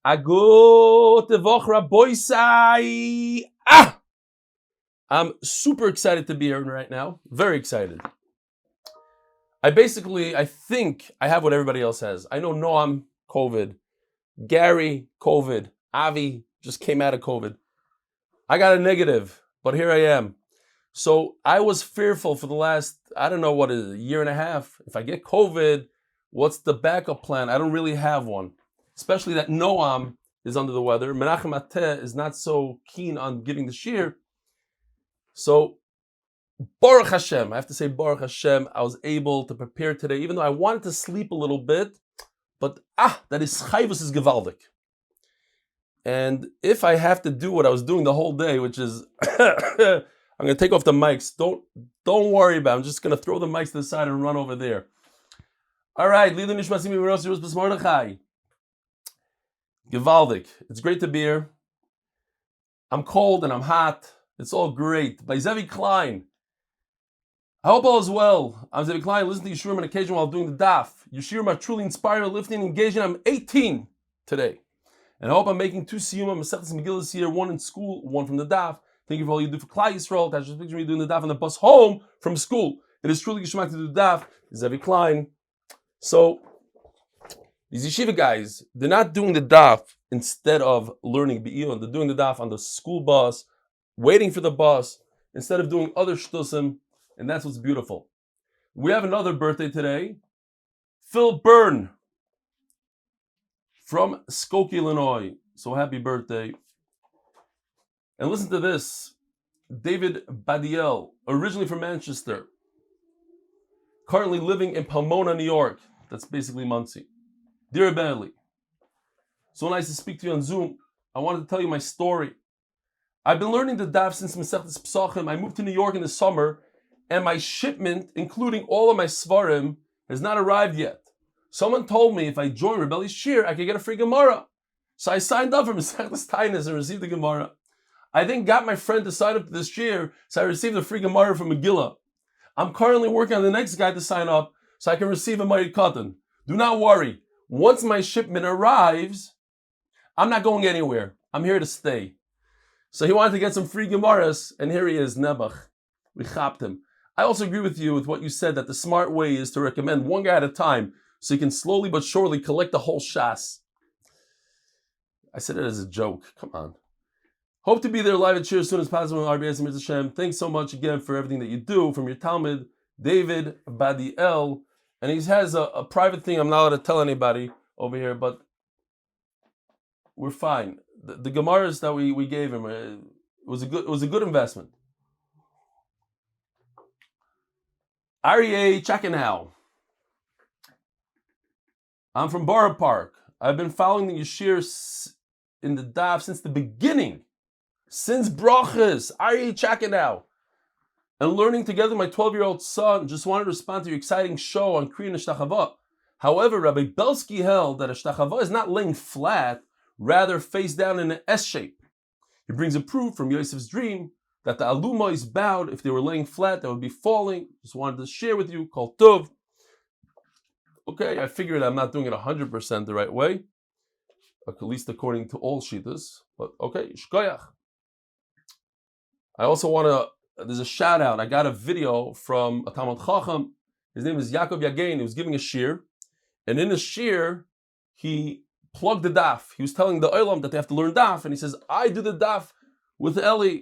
Agut Voch Raboisai. I'm super excited to be here right now. Very excited. I think I have what everybody else has. I know Noam, COVID. Gary, COVID. Avi just came out of COVID. I got a negative, but here I am. So I was fearful for the last, I don't know what is it, a year and a half. If I get COVID, what's the backup plan? I don't really have one. Especially that Noam is under the weather. Menachem Ateh is not so keen on giving the shir. So, Baruch Hashem, I have to say Baruch Hashem, I was able to prepare today, even though I wanted to sleep a little bit, but that is chayvus is gewaldig. And if I have to do what I was doing the whole day, which is, I'm going to take off the mics, don't worry about it, I'm just going to throw the mics to the side and run over there. All right, Lili Nishmasim Mordechai. Gewaldig. It's great to be here. I'm cold and I'm hot. It's all great. By Zevi Klein. I hope all is well. I'm Zevi Klein. Listen to Yeshurim on occasion while doing the daf. Yeshurim are truly inspiring, lifting, engaging. I'm 18 today. And I hope I'm making 2 siyuma Maseches Megillah this year, 1 in school, 1 from the daf. Thank you for all you do for Klal Yisrael. That's just picture me doing the daf on the bus home from school. It is truly Geshmak to do the daf. Zevi Klein. So, these yeshiva guys, they're not doing the daf instead of learning be'iyun. They're doing the daf on the school bus, waiting for the bus, instead of doing other shtusim, and that's what's beautiful. We have another birthday today. Phil Byrne from Skokie, Illinois. So happy birthday. And listen to this. David Badiel, originally from Manchester, currently living in Pomona, New York. That's basically Muncie. Dear Eli, so nice to speak to you on Zoom. I wanted to tell you my story. I've been learning the daf since Maseches Pesachim. I moved to New York in the summer, and my shipment, including all of my svarim, has not arrived yet. Someone told me if I join Reb Eli's shir, I could get a free Gemara. So I signed up for Maseches Tainis and received the Gemara. I then got my friend to sign up to this shir, so I received a free Gemara from Megillah. I'm currently working on the next guy to sign up, so I can receive a Mighty Katan. Do not worry. Once my shipment arrives, I'm not going anywhere. I'm here to stay. So he wanted to get some free Gemaras, and here he is, Nebuch. We chapped him. I also agree with you with what you said, that the smart way is to recommend one guy at a time, so you can slowly but surely collect the whole shas. I said it as a joke. Come on. Hope to be there live at Shir as soon as possible. Thanks so much again for everything that you do. From your Talmud, David Badiel. And he has a private thing I'm not allowed to tell anybody over here, but we're fine. The Gemaras that we gave him, it was a good investment. Arya, check it now. I'm from Borough Park. I've been following the Yeshir in the daf since the beginning. Since Brachas. Arya, check it now. And learning together with my 12-year-old son, just wanted to respond to your exciting show on Kriyan Shtachava. However, Rabbi Belsky held that a Shtachava is not laying flat, rather face down in an S shape. He brings a proof from Yosef's dream that the aluma is bowed. If they were laying flat, they would be falling. Just wanted to share with you, called Tov. Okay, I figured I'm not doing it 100% the right way, at least according to all Shitas. But okay, shkoyach. I also want to, there's a shout out. I got a video from a Talmud Chacham. His name is Yaakov Yagain. He was giving a shir. And in the shir, he plugged the daf. He was telling the olam that they have to learn daf. And he says, I do the daf with Eli.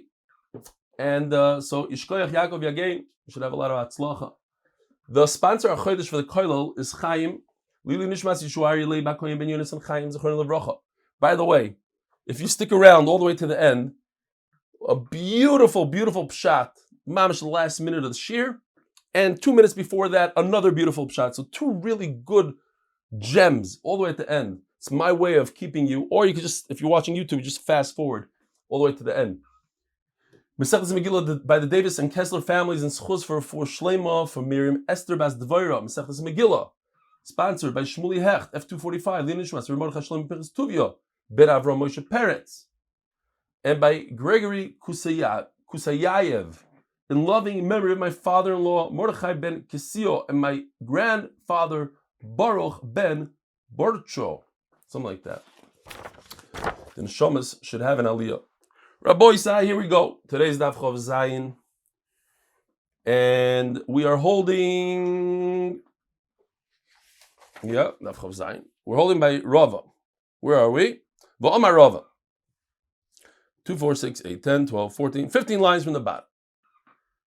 And so, Yishkoyach Yaakov Yagain, you should have a lot of atzlacha. The sponsor of Chodesh for the Koilel is Chaim. Lili Nishmas Yeshua Yelei Bakoyim Ben Yonis and Chaim Zechon Levracha. By the way, if you stick around all the way to the end, a beautiful, beautiful pshat, mamish the last minute of the shir, and 2 minutes before that, another beautiful pshat. So 2 really good gems all the way at the end. It's my way of keeping you, or you could just, if you're watching YouTube, just fast forward all the way to the end. Maseches Megillah by the Davis and Kessler families and zechus for shleima for Miriam Esther bas Devora. Maseches Megillah, sponsored by Shmuly Hecht, F245, Linishmas, Mordechai Shalom Tobia, Ben Avraham Moshe Peretz, and by Grigoriy Kusayev, in loving memory of my father-in-law Mordechai ben Kisio and my grandfather Baruch ben Borcho, something like that. The neshomas should have an aliyah. Rabbi Isai, here we go. Today's Daf Chav Zayin. And we are holding... Yeah, Daf Chav Zayin. We're holding by Rava. Where are we? V'omar Rava. 2, 4, 6, 8, 10, 12, 14, 15 lines from the bottom.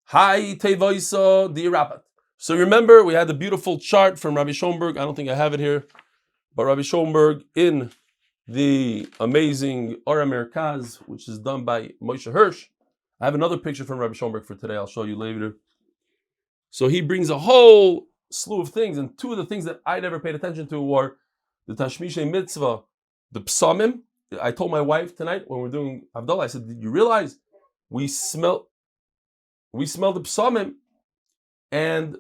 Hi Tevoisa di Rapat. So remember, we had the beautiful chart from Rabbi Schoenberg. I don't think I have it here. But Rabbi Schoenberg in the amazing Ora Merkaz, which is done by Moshe Hirsch. I have another picture from Rabbi Schoenberg for today. I'll show you later. So he brings a whole slew of things. And two of the things that I never paid attention to were the Tashmishay Mitzvah, the Psamim. I told my wife tonight when we're doing Havdalah, I said, did you realize we smell the Psamim, and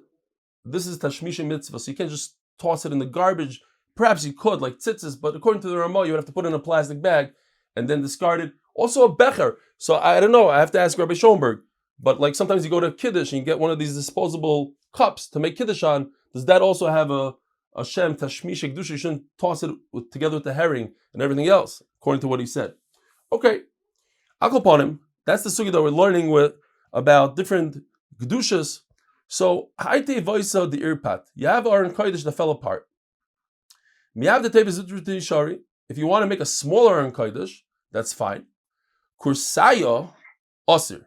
this is Tashmishay Mitzvah, so you can't just toss it in the garbage. Perhaps you could, like tzitzis, but according to the Ramah, you would have to put it in a plastic bag and then discard it. Also a becher. So I don't know, I have to ask Rabbi Schoenberg. But like sometimes you go to Kiddush and you get one of these disposable cups to make Kiddush on. Does that also have a Shem, Tashmishay Kedusha? You shouldn't toss it together with the herring and everything else, according to what he said. Okay, I'll upon him. That's the sugi that we're learning with about different Kedushas. So, Haite Voisa the Irpat. You have Aron Kodesh that fell apart. If you want to make a smaller Aron Kodesh, that's fine. Kursaya Osir.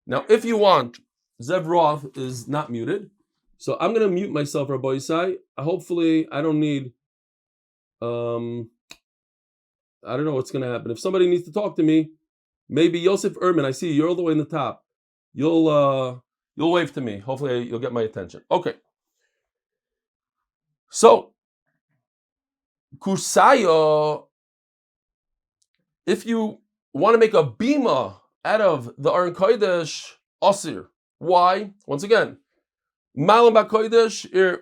Now, if you want, Zev Roth is not muted. So I'm going to mute myself, Rabbi Isai. Hopefully, I don't need, I don't know what's going to happen. If somebody needs to talk to me, maybe Yosef Erman, I see you're all the way in the top. You'll wave to me. Hopefully, you'll get my attention. Okay. So, Kusayo, if you want to make a bima out of the Aron Kodesh, Osir. Why? Once again, Malam BaKodesh,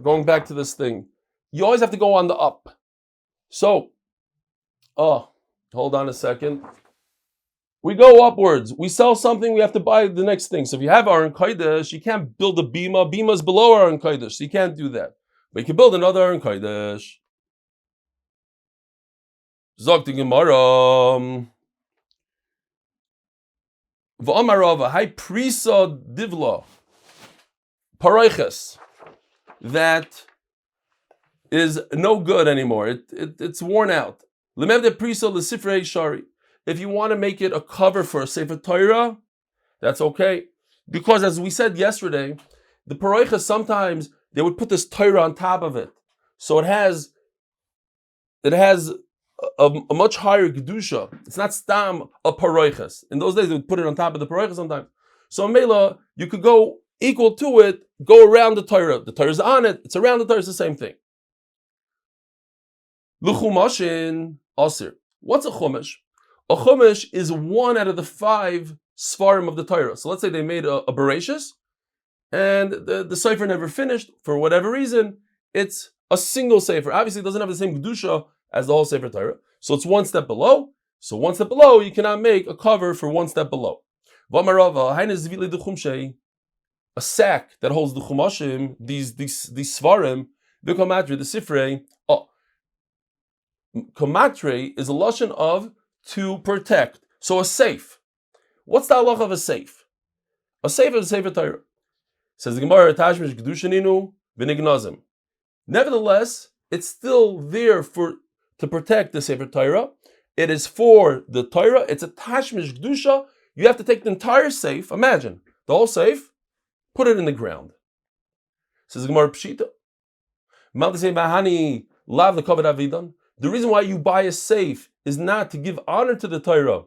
going back to this thing, you always have to go on the up. So, hold on a second. We go upwards. We sell something, we have to buy the next thing. So if you have Aron Kodesh, you can't build a bima. Bima is below Aron Kodesh, so you can't do that. But you can build another Aron Kodesh. Zog the Gemara. V'amarava, hai prisa divla, paroiches, that is no good anymore. It's worn out. Lemev de prisa l'sifrei shari. If you want to make it a cover for a Sefer Torah, that's okay. Because as we said yesterday, the paroiches sometimes they would put this Torah on top of it. So it has a much higher Kedusha. It's not stam a paroiches. In those days, they would put it on top of the paroiches sometimes. So Mela, you could go equal to it, go around the Torah. The Torah's on it, it's around the Torah, it's the same thing. L'chumashin asir. What's a chumash? A chumash is one out of the 5 svarim of the Torah. So let's say they made a bereshis, and the sefer never finished, for whatever reason, it's a single sefer. Obviously, it doesn't have the same Kedusha as the whole Sefer Torah. So it's one step below. So one step below, you cannot make a cover for one step below. A sack that holds the chumashim, these svarim, the komatre, the sifrei. Komatre is a lashon of to protect. So a safe. What's the halach of a safe? A safe is a Sefer Torah. Says the Gemara, Tashmish Kedushaninu v'nignazim. Nevertheless, it's still there to protect the Sefer Torah. It is for the Torah. It's a Tashmish Kedusha. You have to take the entire safe. Imagine the whole safe, put it in the ground. Says the Gemara Pshita. The reason why you buy a safe is not to give honor to the Torah.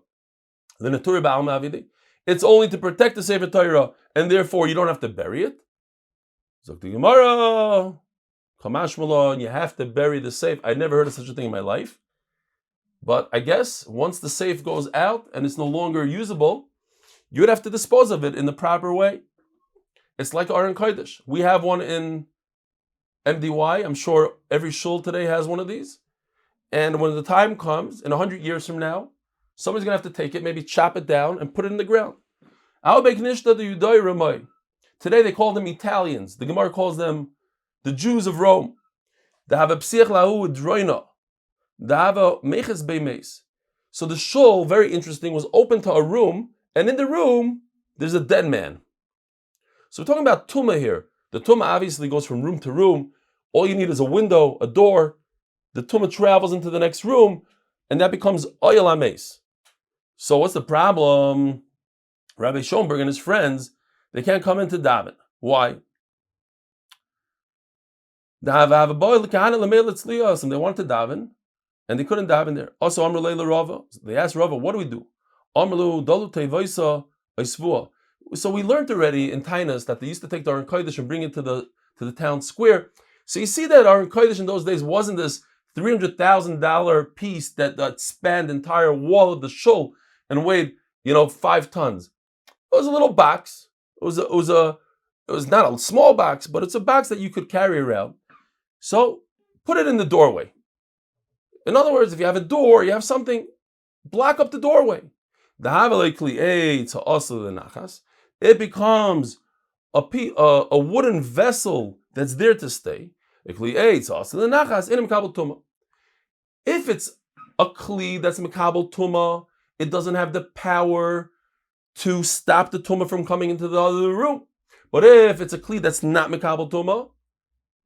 It's only to protect the Sefer Torah, and therefore you don't have to bury it. Zok the Gemara, Kamashmallah, you have to bury the safe. I never heard of such a thing in my life. But I guess once the safe goes out and it's no longer usable, you would have to dispose of it in the proper way. It's like Aron Kodesh. We have one in MDY. I'm sure every shul today has one of these. And when the time comes, in 100 years from now, somebody's going to have to take it, maybe chop it down and put it in the ground. Today they call them Italians. The Gemara calls them the Jews of Rome. Dava meches beimeis. So the shul, very interesting, was open to a room, and in the room there's a dead man. So we're talking about tumah here. The tumah obviously goes from room to room. All you need is a window, a door. The tumah travels into the next room, and that becomes oyel hameis. So what's the problem? Rabbi Schoenberg and his friends, they can't come into daven. Why? They wanted to daven, and they couldn't daven there. Also, they asked Rava, what do we do? So we learned already in Tainas that they used to take the Aron Kodesh and bring it to the town square. So you see that Aron Kodesh in those days wasn't this $300,000 piece that spanned the entire wall of the shul and weighed 5 tons. It was a little box. It was not a small box, but it's a box that you could carry around. So put it in the doorway. In other words, if you have a door, you have something, block up the doorway. It becomes a wooden vessel that's there to stay. If it's a kli that's mekabel tuma, it doesn't have the power to stop the tuma from coming into the other room. But if it's a kli that's not mekabel tuma,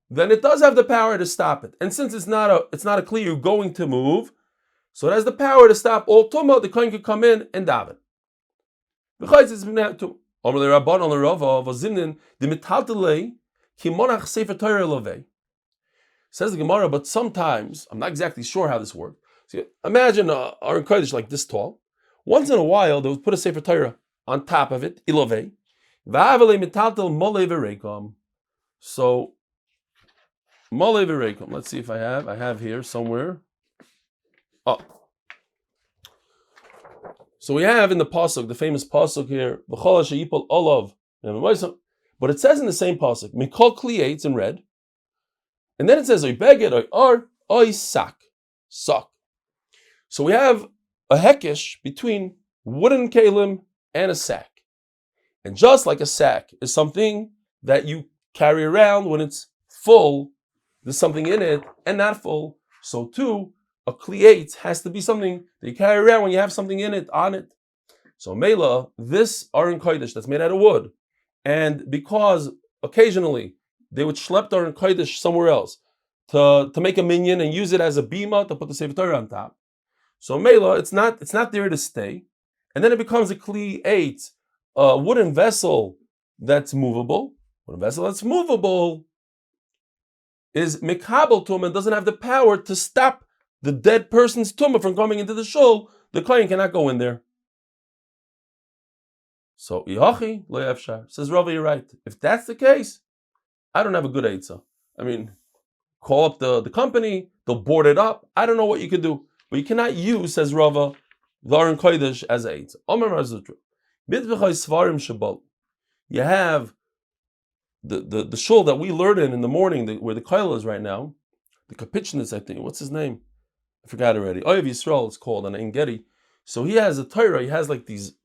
then it does have the power to stop it. And since it's not a kli you're going to move, so it has the power to stop all tumah. The kohen could come in and daven. Says the Gemara, but sometimes, I'm not exactly sure how this works. So imagine Aron Kodesh like this tall. Once in a while, they would put a Sefer Torah on top of it, ilovei. So, mole v'reikom. Let's see if I have here somewhere. Oh. So we have in the pasuk, the famous pasuk here, v'chol she'yipol olav. But it says in the same pasuk, mikol kli eitz in red, and then it says oy beged, oy sak. So we have a hekesh between wooden kalim and a sack. And just like a sack is something that you carry around when it's full, there's something in it, and not full, so too, a kli eitz has to be something that you carry around when you have something in it, on it. So Mela, this Aron Kodesh that's made out of wood, and because occasionally they would schlep the Aron Kodesh somewhere else to make a minyan and use it as a bima to put the Sefer Torah on top. So Mela, it's not there to stay, and then it becomes a kli eitz, a wooden vessel that's movable. Wooden vessel that's movable is mikabel tumah and doesn't have the power to stop the dead person's tumah from coming into the shul. The kohen cannot go in there. So ihachi lo yefshar. Says Rava, you're right. If that's the case, I don't have a good eitzah. I mean, call up the company, they'll board it up. I don't know what you could do, but you cannot use, says Rava, the Aron Kodesh as eitzah. Omer Marzutru. Mitzvachai svarim shabal. You have the shul that we learn in the morning, where the koil is right now, the Kapitchnitz, I think. What's his name? I forgot already. Oyev Yisrael it's called, on Ein Gedi. So he has a Torah. He has like these.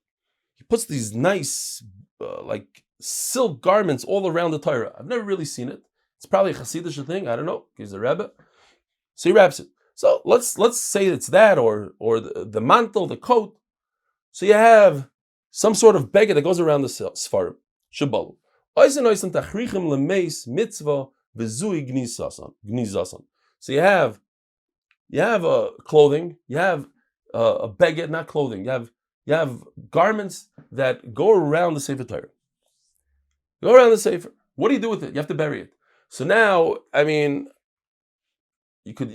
He puts these nice like silk garments all around the Torah. I've never really seen it. It's probably a Hasidish thing. I don't know. He's a Rebbe. So he wraps it. So let's say it's that or the mantle, the coat. So you have some sort of beggar that goes around the Sfarim. Shabalu. So you have clothing, you have a beggar, not clothing. You have garments that go around the Sefer Torah. Go around the Sefer. What do you do with it? You have to bury it. So now, I mean, you could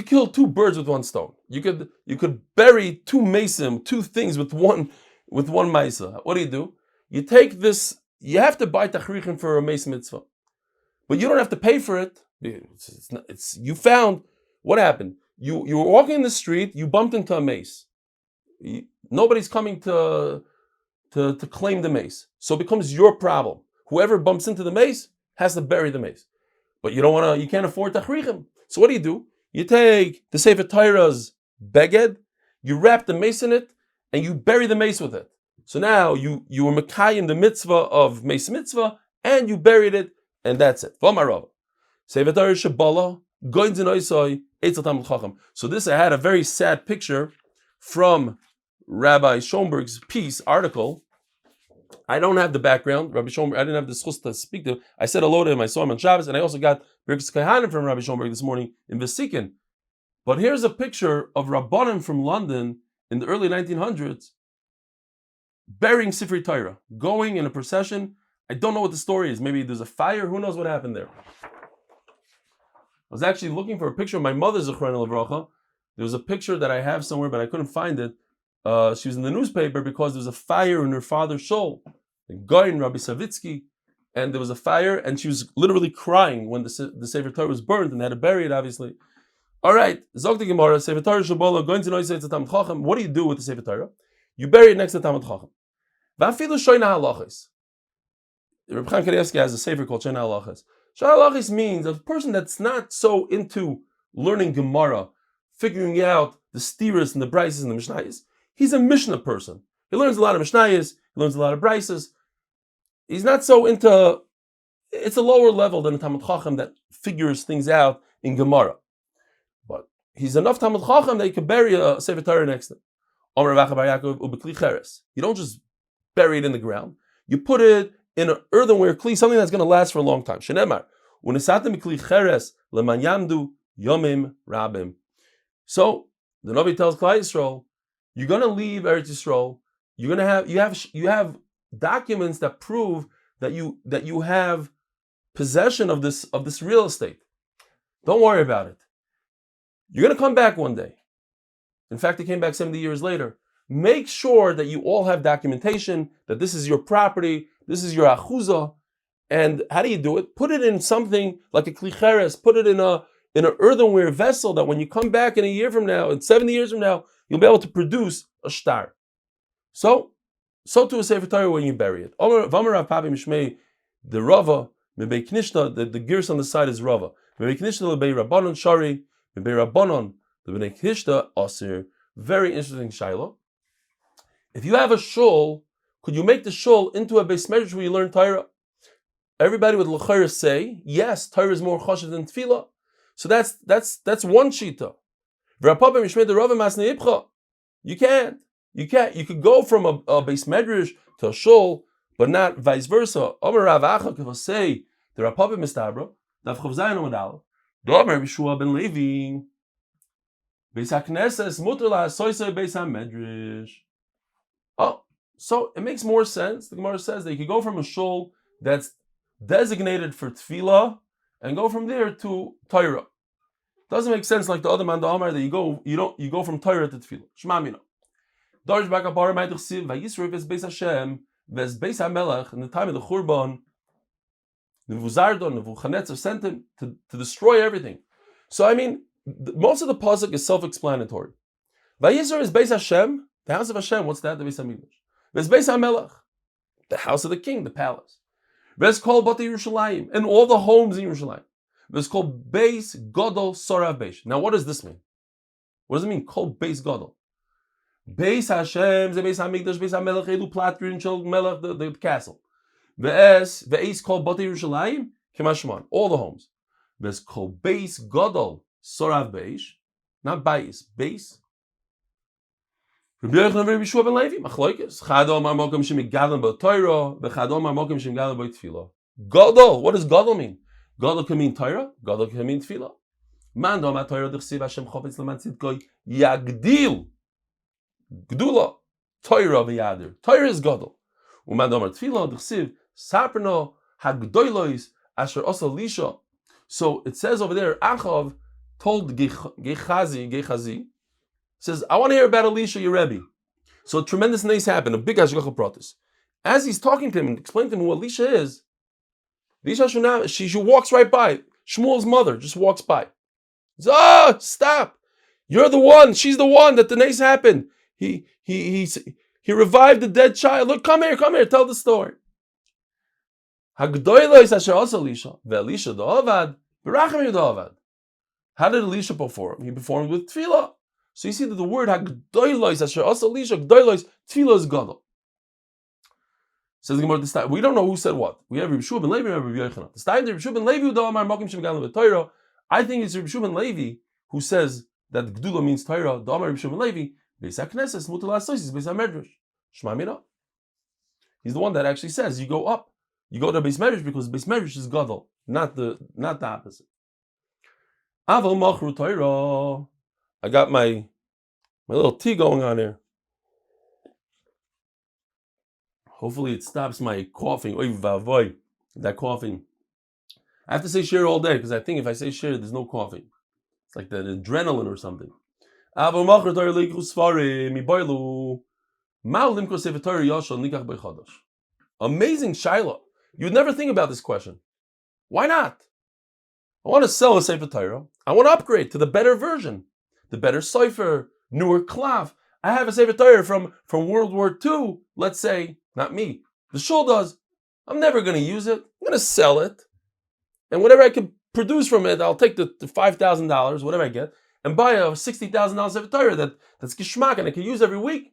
kill 2 birds with 1 stone. You could bury 2 mason, 2 things with one maisa. What do? You take this. You have to buy tachrichim for a mace mitzvah, but you don't have to pay for it. You found what happened. You were walking in the street. You bumped into a mace. Nobody's coming to claim the mace, so it becomes your problem. Whoever bumps into the mace has to bury the mace, but you can't afford tachrichim. So what do? You take the Sefer Torah's beged, you wrap the mace in it, and you bury the mace with it. So now you were mekayim the mitzvah of mace mitzvah, and you buried it, and that's it. V'amarava. Sefer Torah Shabbalah, So this, I had a very sad picture from Rabbi Schomburg's article. I don't have the background. Rabbi Schomburg, I didn't have the zechus to speak to him. I said hello to him. I saw him on Shabbos, and I also got Birkus Kahanim from Rabbi Schomburg this morning in Vesikin. But here's a picture of Rabbanim from London in the early 1900s burying Sifrei Torah, going in a procession. I don't know what the story is. Maybe there's a fire. Who knows what happened there? I was actually looking for a picture of my mother, Zechrona Livracha. There was a picture that I have somewhere, but I couldn't find it. She was in the newspaper because there was a fire in her father's shul, Grigoriy Rabbi Savitsky, and there was a fire, and she was literally crying when the Sefer Torah was burned, and they had to bury it, obviously. All right, Zok the Gemara, Sefer Torah Shabola, going to know it's a Talmid Chacham. What do you do with the Sefer Torah? You bury it next to Talmid Chacham. V'afilu shoyna halachos. Reb Chaim Kanievsky has a sefer called Shoyna halachos. Shoyna halachos means a person that's not so into learning Gemara, figuring out the stiras and the brises and the mishnayos. He's a Mishnah person. He learns a lot of mishnayos, he learns a lot of brises. He's not so into, it's a lower level than a Talmid Chacham that figures things out in Gemara. But he's enough Talmid Chacham that he could bury a Sefer Torah next to him. You don't just bury it in the ground. You put it in an earthenware kli, something that's going to last for a long time. Shenemar, yomim rabim. So the Navi tells Klal Yisrael, you're going to leave Eretz Yisrael. You're going to you have documents that prove that you have possession of this real estate. Don't worry about it. You're going to come back one day. In fact, he came back 70 years later. Make sure that you all have documentation that this is your property, this is your achuzah. And how do you do it? Put it in something like a klicheres. Put it in an earthenware vessel that when you come back in a year from now, in 70 years from now, you'll be able to produce a shtar. So to a Sefer Torah when you bury it. The Rava, the gears on the side is Rava. Very interesting shaila. If you have a shul, could you make the shul into a beis medrash where you learn Torah? Everybody would l'chayr say, yes, Torah is more chashuv than tefillah. So that's one shita. You can't. You could go from a beis medrash to a shul, but not vice versa. Omer Rav Acha could say the Rav Papa mistabra. Daf Amud Aleph. Domer Yeshua ben Levi. Beis HaKnesses mutar la'asoisei beis HaMedrash. Oh, so it makes more sense. The Gemara says that you could go from a shul that's designated for tefillah and go from there to Torah. Doesn't make sense like the other man, the Amar, that you go from Torah to tefillah. Shema mina. Dorish bakapar ma'idich siv vayisru ves beis Hashem ves beis HaMelech in the time of the Churban. Nebuchadnezzar sent him to destroy everything. So I mean, most of the pasuk is self-explanatory. Vayisru is beis Hashem, the house of Hashem. What's that? The beis Hamikdash. Ves beis HaMelech, the house of the king, the palace. Ves kol bati Yerushalayim, and all the homes in Yerushalayim. Ves kol beis Gadol sorav beish. Now, what does this mean? What does it mean? Kol beis Gadol. Beis Hashem, the beis Hamikdash, beis HaMelech, elu platrin shel Melech, the castle. Ve'es kol bati Yerushalayim, kemashman, all the homes. Ves kol beis Gadol sorav beish, not beis, beis. Rabbi Yochanan and Yeshua ben Levi, machlokes. Chadol mar mokom shemigalim b'Torah, v'chadol mar mokom shemigalim b'Tefillah. Gadol, what does Gadol mean? Gadol can mean Torah, Gadol can mean Tefillah. Man do ma Torah d'chsiv Hashem chofetz l'man tzidkoi yagdil. Gdula, Torah v'yadir. Torah is Gadol. Uman do mar Tefillah d'chsiv saperno hagdoilois asher osa lisha. So it says over there, Achav told Gechazi, says, I want to hear about Elisha, your Rebbe. So a tremendous nace happened, a big hashgacha pratis. As he's talking to him and explaining to him who Elisha is, she walks right by. Shmuel's mother just walks by. Says, stop! You're the one. She's the one that the nace happened. He revived the dead child. Look, come here. Tell the story. Hagdoilo is asher also Elisha. Ve'Elisha do'avad. Berachim do'avad. How did Elisha perform? He performed with tefillah. So you see that the word hagdoilos asher also Elisha gdoilos tefillah is gadol. Says the Gemara, we don't know who said what. We have Rabbi Yeshua ben Levi and Rabbi Yochanan. The time Rabbi Yeshua ben Levi do amar mokim shemigalim b'Torah. I think it's Reb Shimon Levi who says that Gdula means Torah. The Amar Reb Shimon Levi, Beis HaKnesses, Mutar L'Asosis, Beis HaMedrash. Shema Mina. He's the one that actually says you go up. You go to Beis Medrash because Beis Medrash is Gadol, not the opposite. Aval Machru Torah. I got my little tea going on here. Hopefully it stops my coughing. Oy vavoy, that coughing. I have to say shir all day because I think if I say shir, there's no coughing. It's like that adrenaline or something. Amazing shaila. You would never think about this question. Why not? I want to sell a Sefer Torah. I want to upgrade to the better version, the better cipher, newer clav. I have a Sefer Torah from World War II. Let's say, not me. The shul does. I'm never going to use it. I'm going to sell it. And whatever I can produce from it, I'll take the $5,000, whatever I get, and buy a $60,000 Sefer Torah that's gishmak and I can use every week.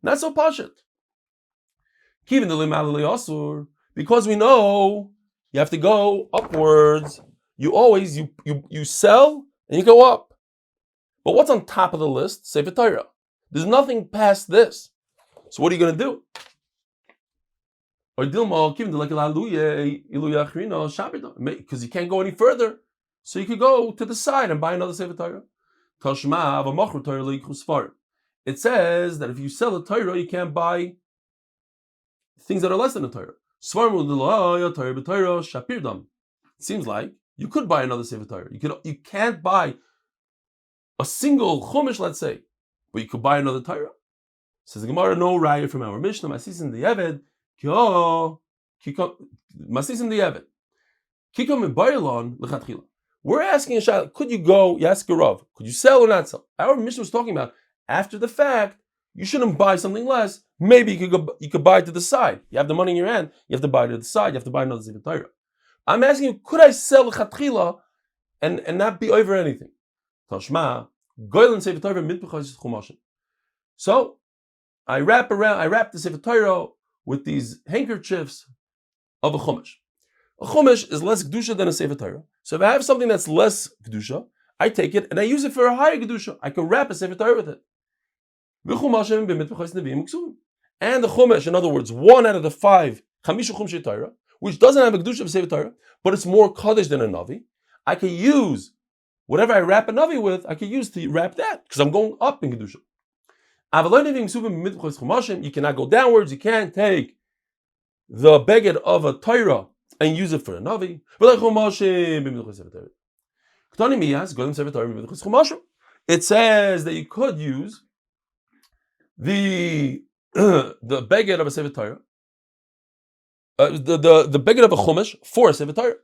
Not so pashut. Because we know you have to go upwards. You always, you sell and you go up. But what's on top of the list? Sefer Torah. There's nothing past this. So what are you going to do? Because you can't go any further. So you could go to the side and buy another Sefer Torah. It says that if you sell a Torah, you can't buy things that are less than a Torah. It seems like you could buy another Sefer Torah. You can't buy a single chumash, let's say, but you could buy another Torah. Says the Gemara, no raya from our Mishnah. Maseches Megillah, Maseches Megillah. We're asking a shayla, could you go, you ask a Rav, could you sell or not sell? Our Mishnah was talking about, after the fact, you shouldn't buy something less. Maybe you could buy it to the side. You have the money in your hand, you have to buy it to the side, you have to buy another Sefer Torah. I'm asking you, could I sell chatchila and not be over anything? So I wrap the Sefer Torah with these handkerchiefs of a chumash. A chumash is less kedusha than a Sefer Torah. So if I have something that's less kedusha, I take it and I use it for a higher kedusha. I can wrap a Sefer Torah with it. And the chumash, in other words, 1 out of the 5 chamisha chumshei Torah, which doesn't have a kedusha of Sefer Torah, but it's more kaddish than a navi, I can use whatever I wrap a navi with. I can use to wrap that because I'm going up in kedusha. You cannot go downwards. You can't take the beged of a Torah and use it for a navi. It says that you could use the beged of a Sefer Torah, the beged of a chumash for a Sefer Torah.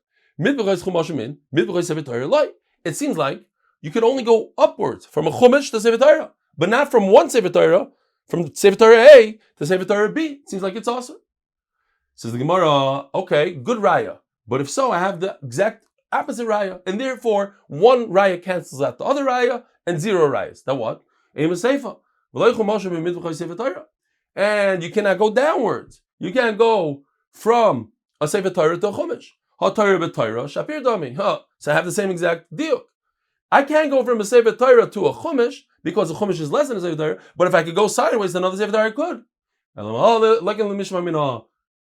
It seems like you could only go upwards from a chumash to Sefer Torah, but not from one Sefer Torah, from Sefer Torah A to Sefer Torah B. It seems like it's awesome. Says the Gemara, okay, good raya. But if so, I have the exact opposite raya, and therefore one raya cancels out the other raya, and 0 rayas. That what? And you cannot go downwards. You can't go from a Sefer Torah to a chumash. So I have the same exact deal. I can't go from a Sefer Torah to a chumash because a chumash is less than a Sefer Torah. But if I could go sideways to another Sefer Torah, I could.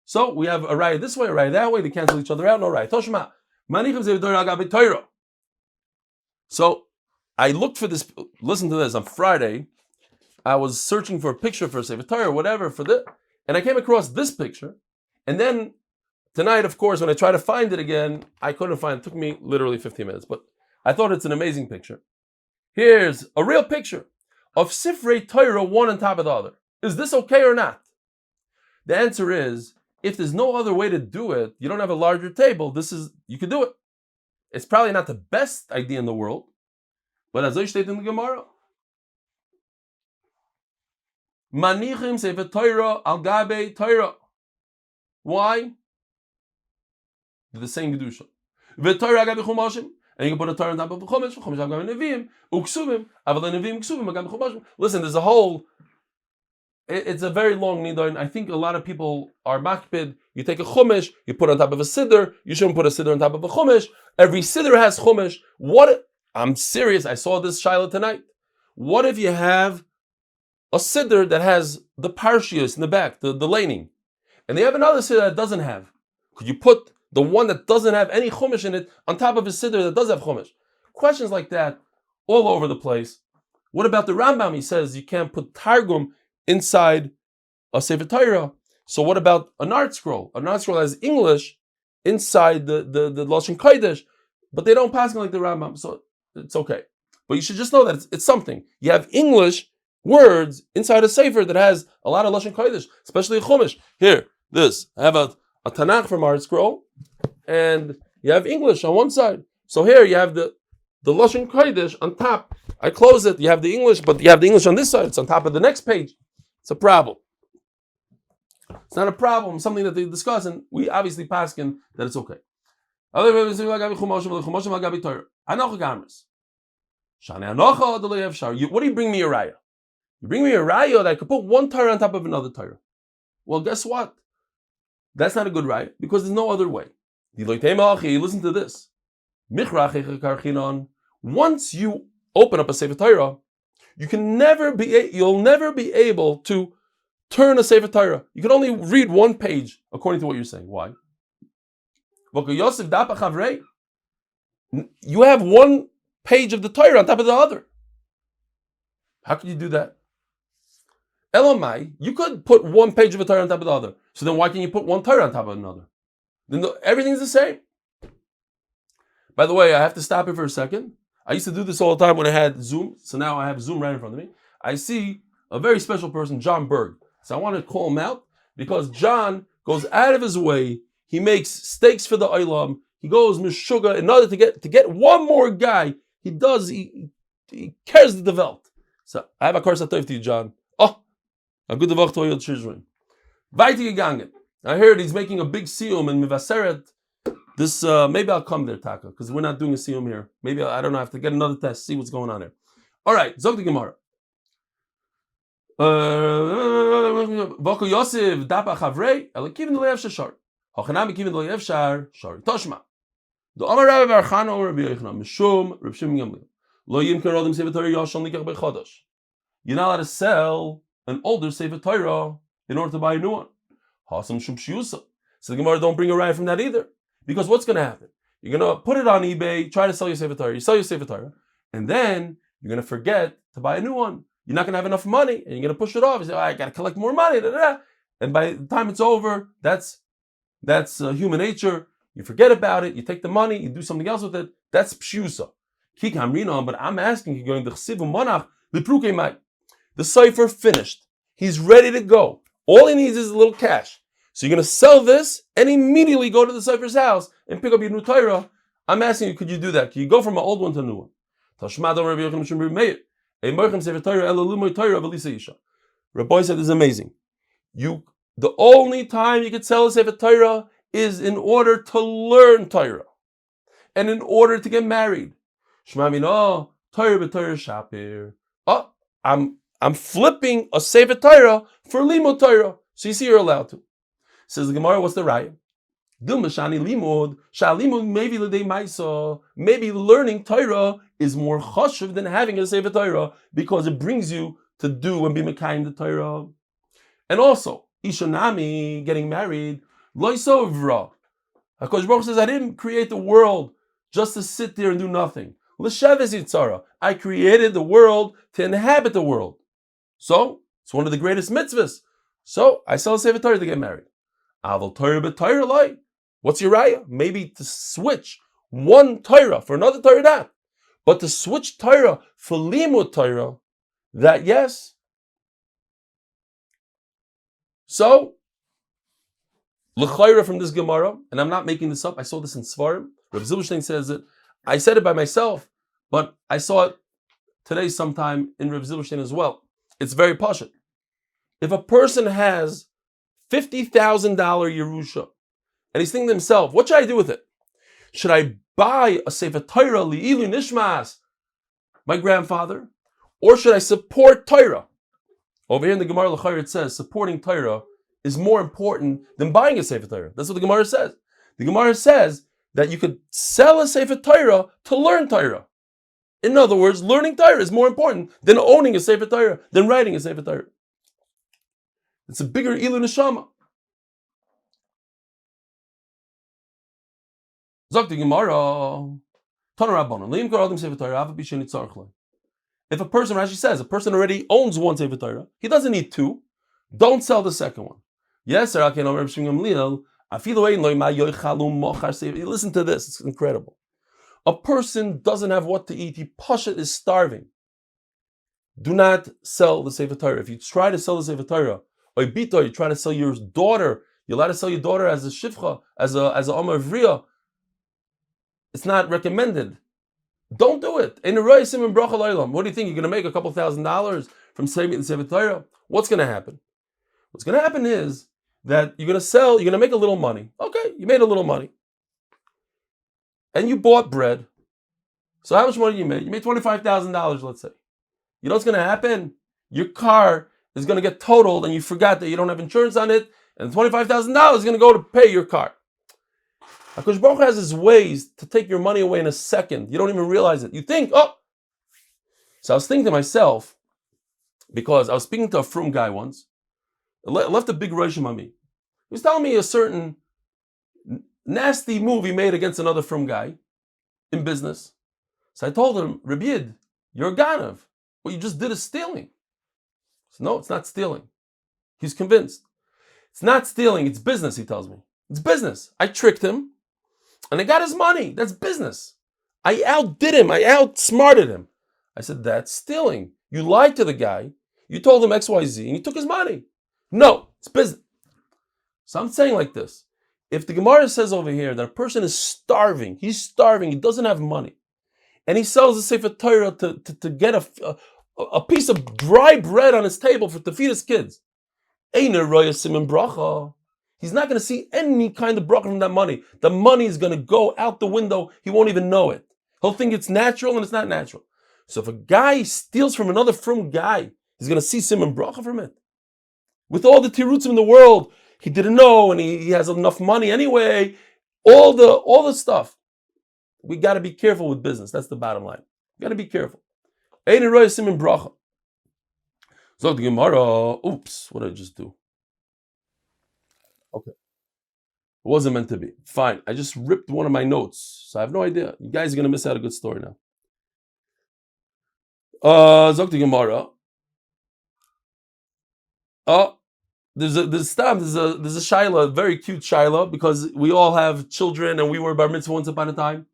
So we have a raya this way, a raya that way. They cancel each other out. No raya. Toshma. So I looked for this. Listen to this. On Friday, I was searching for a picture for a Sefer Torah or whatever for this, and I came across this picture. And then tonight, of course, when I tried to find it again, I couldn't find it. It took me literally 15 minutes, but I thought it's an amazing picture. Here's a real picture of Sifrei Torah, one on top of the other. Is this okay or not? The answer is, if there's no other way to do it, you don't have a larger table, you could do it. It's probably not the best idea in the world, but as I stated in the Gemara, Manichim Sefer Torah al gabe Torah. Why? The same kedusha. V'Torah gabe chumashim, and you can put a Torah on top of the chumash. Chumash gabe neviim uksuvim, aval neviim uksuvim gabe chumashim. Listen, there's a whole it's a very long nidon. I think a lot of people are makpid. You take a chumash, you put on top of a siddur. You shouldn't put a siddur on top of a chumash. Every siddur has chumash. I'm serious. I saw this shiloh tonight. What if you have a siddur that has the parshias in the back, the laning, and they have another siddur that doesn't have? Could you put the one that doesn't have any chumash in it on top of a siddur that does have chumash? Questions like that all over the place. What about the Rambam? He says you can't put targum inside a Sefer Torah. So what about an art scroll? An art scroll has English inside the Lashon Kodesh, but they don't pass it like the Rambam, so it's okay. But you should just know that it's something. You have English words inside a Sefer that has a lot of Lashon Kodesh, especially a Chumash. Here, this. I have a Tanakh from art scroll, and you have English on one side. So here you have the Lashon Kodesh on top. I close it, you have the English, but you have the English on this side. It's on top of the next page. It's a problem. It's not a problem, something that they discuss, and we obviously paskin that it's okay. What do you bring me a raya? You bring me a raya that I could put one Torah on top of another Torah. Well, guess what? That's not a good raya, because there's no other way. Listen to this. Once you open up a Sefer Torah, you'll never be able to turn a Sefer Torah. You can only read one page according to what you're saying. Why? You have one page of the Torah on top of the other. How can you do that? Elamai, you could put one page of a Torah on top of the other. So then why can't you put one Torah on top of another? Then everything's the same. By the way, I have to stop here for a second. I used to do this all the time when I had Zoom, so now I have Zoom right in front of me. I see a very special person, John Berg. So I want to call him out because John goes out of his way. He makes steaks for the Olam. He goes mishuga in order to get one more guy. He cares the Welt. So I have a course to you, John. Oh, a good Voch to your children. Weiter gegangen. I heard he's making a big siyum in Mivaseret. This maybe I'll come there, Taka, because we're not doing a siyum here. Maybe I don't know. I have to get another test, see what's going on here. All right, Zog the Gemara. Voch Yosef dapa chavrei elakim the leyef shar. Hachanami kim the leyef shar toshma. The Amar Rabbi Barchano Rabbi Yochanan Mishum Reb Shimon Gamliel Lo yimker adam Sefer Torah yashon likach bechodosh. You're not allowed to sell an older Sefer Torah in order to buy a new one. Hasam shum shiusa. So the Gemara don't bring a raya from that either. Because what's going to happen? You're going to put it on eBay, try to sell your Sefer Torah. You sell your Sefer Torah, and then you're going to forget to buy a new one. You're not going to have enough money, and you're going to push it off. You say, I got to collect more money. Da, da, da. And by the time it's over, that's human nature. You forget about it. You take the money. You do something else with it. That's pshusa. But I'm asking you, going the cipher finished. He's ready to go. All he needs is a little cash. So you're going to sell this and immediately go to the cipher's house and pick up your new Torah. I'm asking you, could you do that? Can you go from an old one to a new one? Rabbi said this is amazing. The only time you could sell a Sefer Torah is in order to learn Torah and in order to get married. I'm flipping a Sefer Torah for limud Torah. So you see you're allowed to. Says the Gemara, what's the raya? Maybe learning Torah is more chashuv than having a Sefer Torah because it brings you to do and be mekayim the Torah. And also, Ishanami, getting married, loisovra. HaKadosh Baruch says, I didn't create the world just to sit there and do nothing. L'sheves yitzara. I created the world to inhabit the world. So, it's one of the greatest mitzvahs. So, I sell a Sefer Torah to get married. Aval Torah b'Torah loy. What's your raya? Maybe to switch one Torah for another Torah, that. But to switch Torah for limud Torah, that yes. So, l'chayra from this Gemara, and I'm not making this up, I saw this in Svarim. Reb Zilberstein says it. I said it by myself, but I saw it today sometime in Reb Zilberstein as well. It's very pashut. If a person has $50,000 Yerusha, and he's thinking to himself, what should I do with it? Should I buy a Sefer Torah li'ilu nishmas, my grandfather, or should I support Torah? Over here in the Gemara L'chayr it says supporting Torah is more important than buying a Sefer Torah. That's what the Gemara says. The Gemara says that you could sell a Sefer Torah to learn Torah. In other words, learning Torah is more important than owning a Sefer Torah, than writing a Sefer Torah. It's a bigger ilu neshoma. Zok the Gemara. If a person, Rashi says, a person already owns one Sefer Torah, he doesn't need two. Don't sell the second one. Yes, listen to this, it's incredible. A person doesn't have what to eat, he pashat is starving. Do not sell the Sefer Torah. If you try to sell the Sefer Torah, or you try to sell your daughter, you're allowed to sell your daughter as a shivcha, as a Honor of Reb Eli. It's not recommended. Don't do it. What do you think? You're going to make a couple $1,000s from selling the Sefer Torah? What's going to happen? What's going to happen is that you're going to sell, you're going to make a little money. Okay, you made a little money. And you bought bread. So how much money you made? You made $25,000, let's say. You know what's going to happen? Your car is going to get totaled and you forgot that you don't have insurance on it, and $25,000 is going to go to pay your car. HaKadosh Baruch Hu has his ways to take your money away in a second. You don't even realize it. You think, oh. So I was thinking to myself, because I was speaking to a frum guy once, left a big reshim on me. He was telling me a certain nasty move he made against another frum guy in business. So I told him, Reb Yid, you're a ganav. What you just did is stealing. So no, it's not stealing. He's convinced. It's not stealing, it's business, he tells me. It's business. I tricked him, and I got his money. That's business. I outdid him. I outsmarted him. I said, that's stealing. You lied to the guy. You told him XYZ, and you took his money. No, it's business. So I'm saying like this. If the Gemara says over here that a person is starving, he's starving, he doesn't have money, and he sells the Sefer Torah to get a piece of dry bread on his table to feed his kids, Einer roya simen bracha. He's not going to see any kind of bracha from that money. The money is going to go out the window. He won't even know it. He'll think it's natural and it's not natural. So if a guy steals from another frum guy, he's going to see simen bracha from it. With all the tirutzim in the world, he didn't know and he has enough money anyway. All the stuff. We got to be careful with business. That's the bottom line. We got to be careful. Einer roya simen bracha. So the Gemara, oops, what did I just do? Okay. It wasn't meant to be. Fine. I just ripped one of my notes. So I have no idea. You guys are going to miss out a good story now. Zok the Gemara. There's a shaila, a very cute shaila, because we all have children and we were bar mitzvah once upon a time.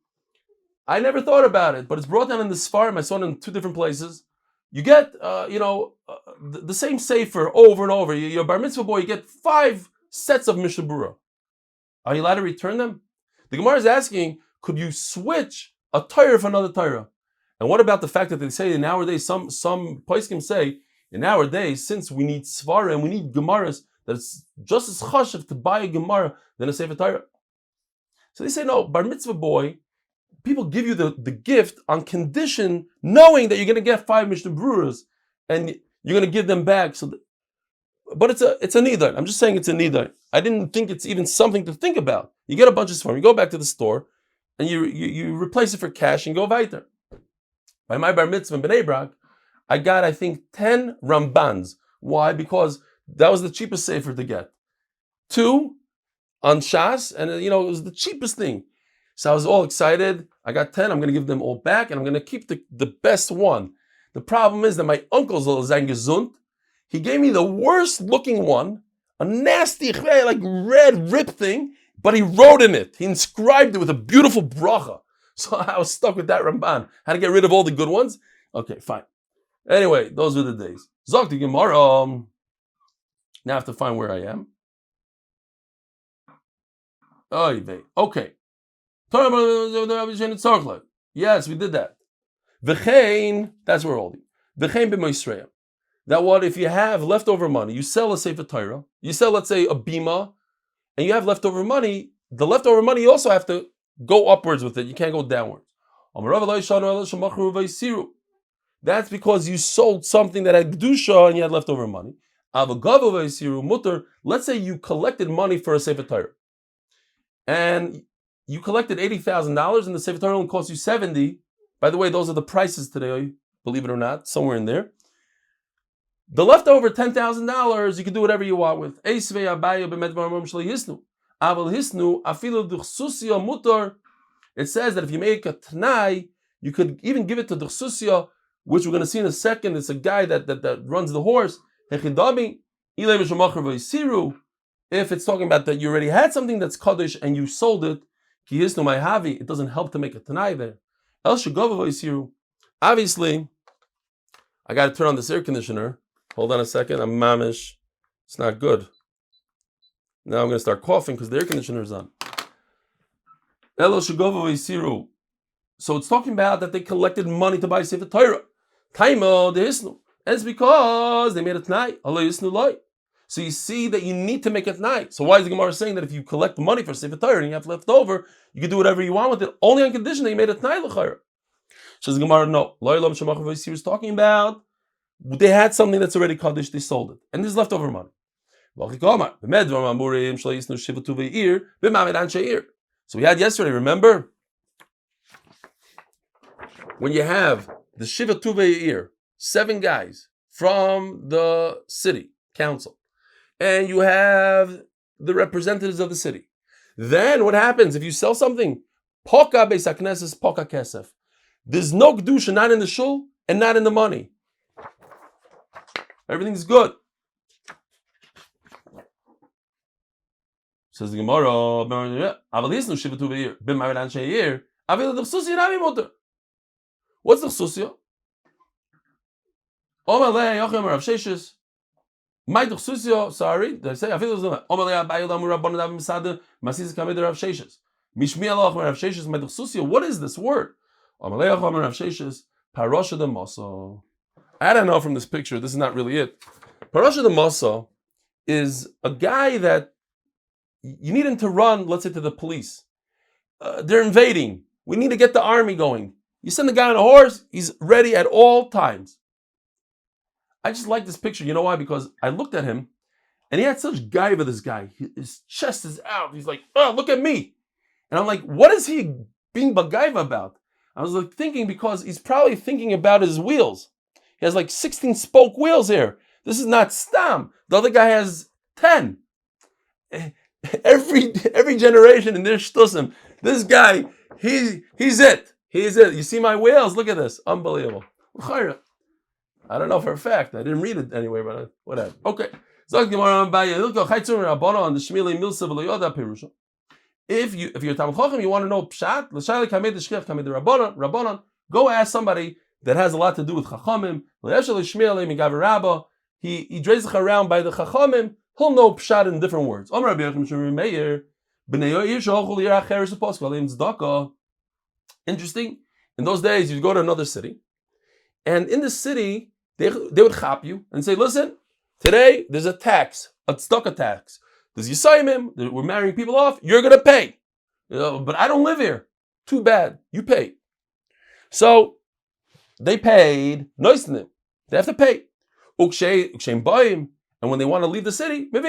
I never thought about it, but it's brought down in the Sfarim. I saw it in 2 different places. You get, the same sefer over and over. You're a bar mitzvah boy, you get 5 sets of Mishnah Berurah. Are you allowed to return them? The Gemara is asking, could you switch a Torah for another Torah? And what about the fact that they say in nowadays, some poskim say, in our days, since we need Svara and we need Gemaras, that it's just as chashav to buy a Gemara than a Sefer Torah. So they say, no, bar mitzvah boy, people give you the gift on condition, knowing that you're going to get 5 Mishnah Berurahs and you're going to give them back. But it's a nidar. I'm just saying it's a nidar. I didn't think it's even something to think about. You get a bunch of Sfarim, you go back to the store, and you replace it for cash and go weiter. By my bar mitzvah in Bnei Brak, I got, I think, 10 Rambans. Why? Because that was the cheapest sefer to get. 2 on Shas, and it was the cheapest thing. So I was all excited. I got 10. I'm going to give them all back, and I'm going to keep the best one. The problem is that my uncle's gesund. He gave me the worst looking one, a nasty, like red rip thing, but he wrote in it. He inscribed it with a beautiful bracha. So I was stuck with that Ramban. Had to get rid of all the good ones. Okay, fine. Anyway, those were the days. Zok the Gemara. Now I have to find where I am. Okay. Yes, we did that. V'chein, that's where we're holding. V'chein b'moisreya. That what if you have leftover money, you sell a Sefer Torah, you sell, let's say, a bima, and you have leftover money, the leftover money you also have to go upwards with it. You can't go downwards. That's because you sold something that had Kedusha and you had leftover money. Let's say you collected money for a Sefer Torah. And you collected $80,000 and the Sefer Torah only cost you $70,000. By the way, those are the prices today, believe it or not, somewhere in there. The leftover $10,000, you can do whatever you want with. It says that if you make a Tanai, you could even give it to Dchsusya, which we're going to see in a second. It's a guy that runs the horse. If it's talking about that you already had something that's Kaddish and you sold it, it doesn't help to make a Tanai there. Obviously, I got to turn on this air conditioner. Hold on a second. I'm mamish. It's not good. Now I'm going to start coughing because the air conditioner is on. So it's talking about that they collected money to buy Sefer Torah. And it's because they made a Tanai. So you see that you need to make a Tanai. So why is the Gemara saying that if you collect money for Sefer Torah and you have left over, you can do whatever you want with it, only on condition that you made a Tanai l'chayra? So the Gemara, no. Is talking about they had something that's already Kaddish, they sold it. And there's leftover money. So we had yesterday, remember? When you have the Shiva Tuvei Eir, 7 guys from the city council, and you have the representatives of the city. Then what happens if you sell something? Poka beis hakneses, poka kesef. There's no kedusha, not in the shul and not in the money. Everything's good. Says the Gemara, what's the chsusya? My chsusya, sorry, did I say? What is this word? I don't know from this picture, this is not really it. Parasha the Masa is a guy that you need him to run, let's say, to the police. They're invading. We need to get the army going. You send the guy on a horse, he's ready at all times. I just like this picture. You know why? Because I looked at him, and he had such gaiva, this guy. His chest is out. He's like, oh, look at me. And I'm like, what is he being bagaiva about? I was like thinking, because he's probably thinking about his wheels. He has like 16 spoke wheels here. This is not stam. The other guy has 10. Every generation in their shtusim, this guy, he's it. He's it. You see my wheels? Look at this. Unbelievable. I don't know for a fact. I didn't read it anyway, but whatever. Okay. If you're Talmid Chacham, you want to know pshat, go ask somebody that has a lot to do with Chachamim. He drays around by the Chachamim. He'll know pshat in different words. Interesting. In those days, you'd go to another city, and in the city, they would chop you and say, listen, today there's a tax, a tzedakah tax. There's Yisayimim, we're marrying people off, you're going to pay. But I don't live here. Too bad. You pay. So they paid, noisenim. They have to pay. And when they want to leave the city, they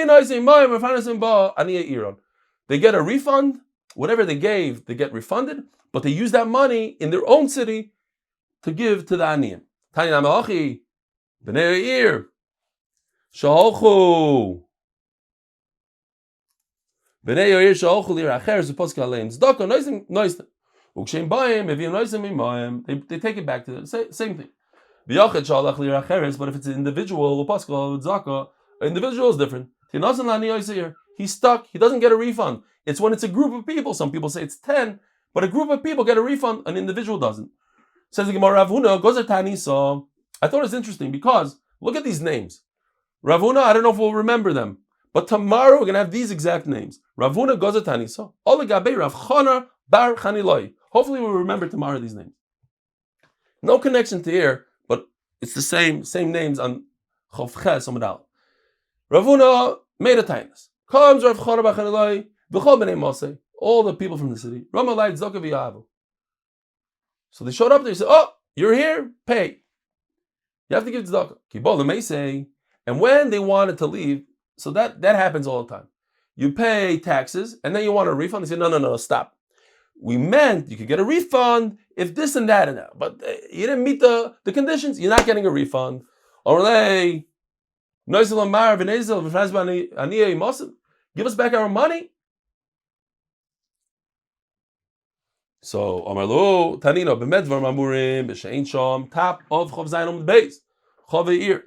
get a refund. Whatever they gave, they get refunded, but they use that money in their own city to give to the aniyim. Tani namachi, b'nei Eir, shalchu. B'nei Eir shalchu lir acher zuposk aleim tzedakah noisem. Ukshem bayim, eviim noisem imayim. They take it back to the same thing. V'yachet shalach lir acheres, but if it's an individual, uposk tzedakah, an individual is different. Tinasan lani yoseir. He's stuck. He doesn't get a refund. It's when it's a group of people. Some people say it's 10, but a group of people get a refund. An individual doesn't. Says the Gemara, Rav Huna goes to Tanisa. I thought it was interesting because look at these names. Rav Huna, I don't know if we'll remember them, but tomorrow we're going to have these exact names. Rav Huna goes to Tanisa. Olegabe Rav Honor Bar Chaniloi. Hopefully we'll remember tomorrow these names. No connection to here, but it's the same names on Chof Ches Amud Aleph. Rav Huna made a tainus. Comes Rav Honor Bar Chaniloi. All the people from the city. So they showed up there. They said, oh, you're here? Pay. You have to give tzedakah. Kibol the say, and when they wanted to leave, so that happens all the time. You pay taxes, and then you want a refund. They say, no, stop. We meant you could get a refund if this and that and that, but you didn't meet the conditions. You're not getting a refund. Give us back our money. So Amarlo Tanino b'medvar mamurim b'shein sham top of Amud Beis Chavei.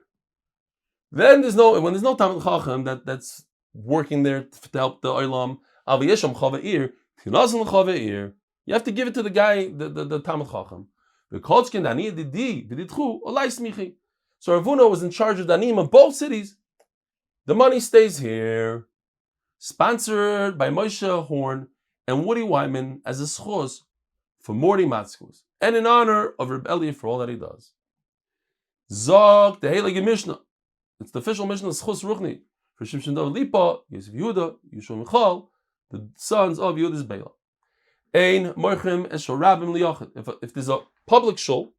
Then when there's no Talmid Chacham that's working there to help the Olam. Aviyesham Chavei Tinazon Chavei. You have to give it to the guy, the Talmid Chacham. The Kolchkin Dani Didi B'ditchu Olai Smichi. So Ravuna was in charge of Danim in both cities. The money stays here. Sponsored by Moshe Horn and Woody Wyman as a zechus for Mordy Moskovitz and in honor of Reb Eli for all that he does. Zog the Heilige Mishnah. It's the official Mishnah zechus ruchni for Shimshon David Lipa, Yosef Yehuda, Yeshua Michal, the sons of Yehuda's Bela. Ein Morchim Eshor Rabim Liyachid. If there's a public shul,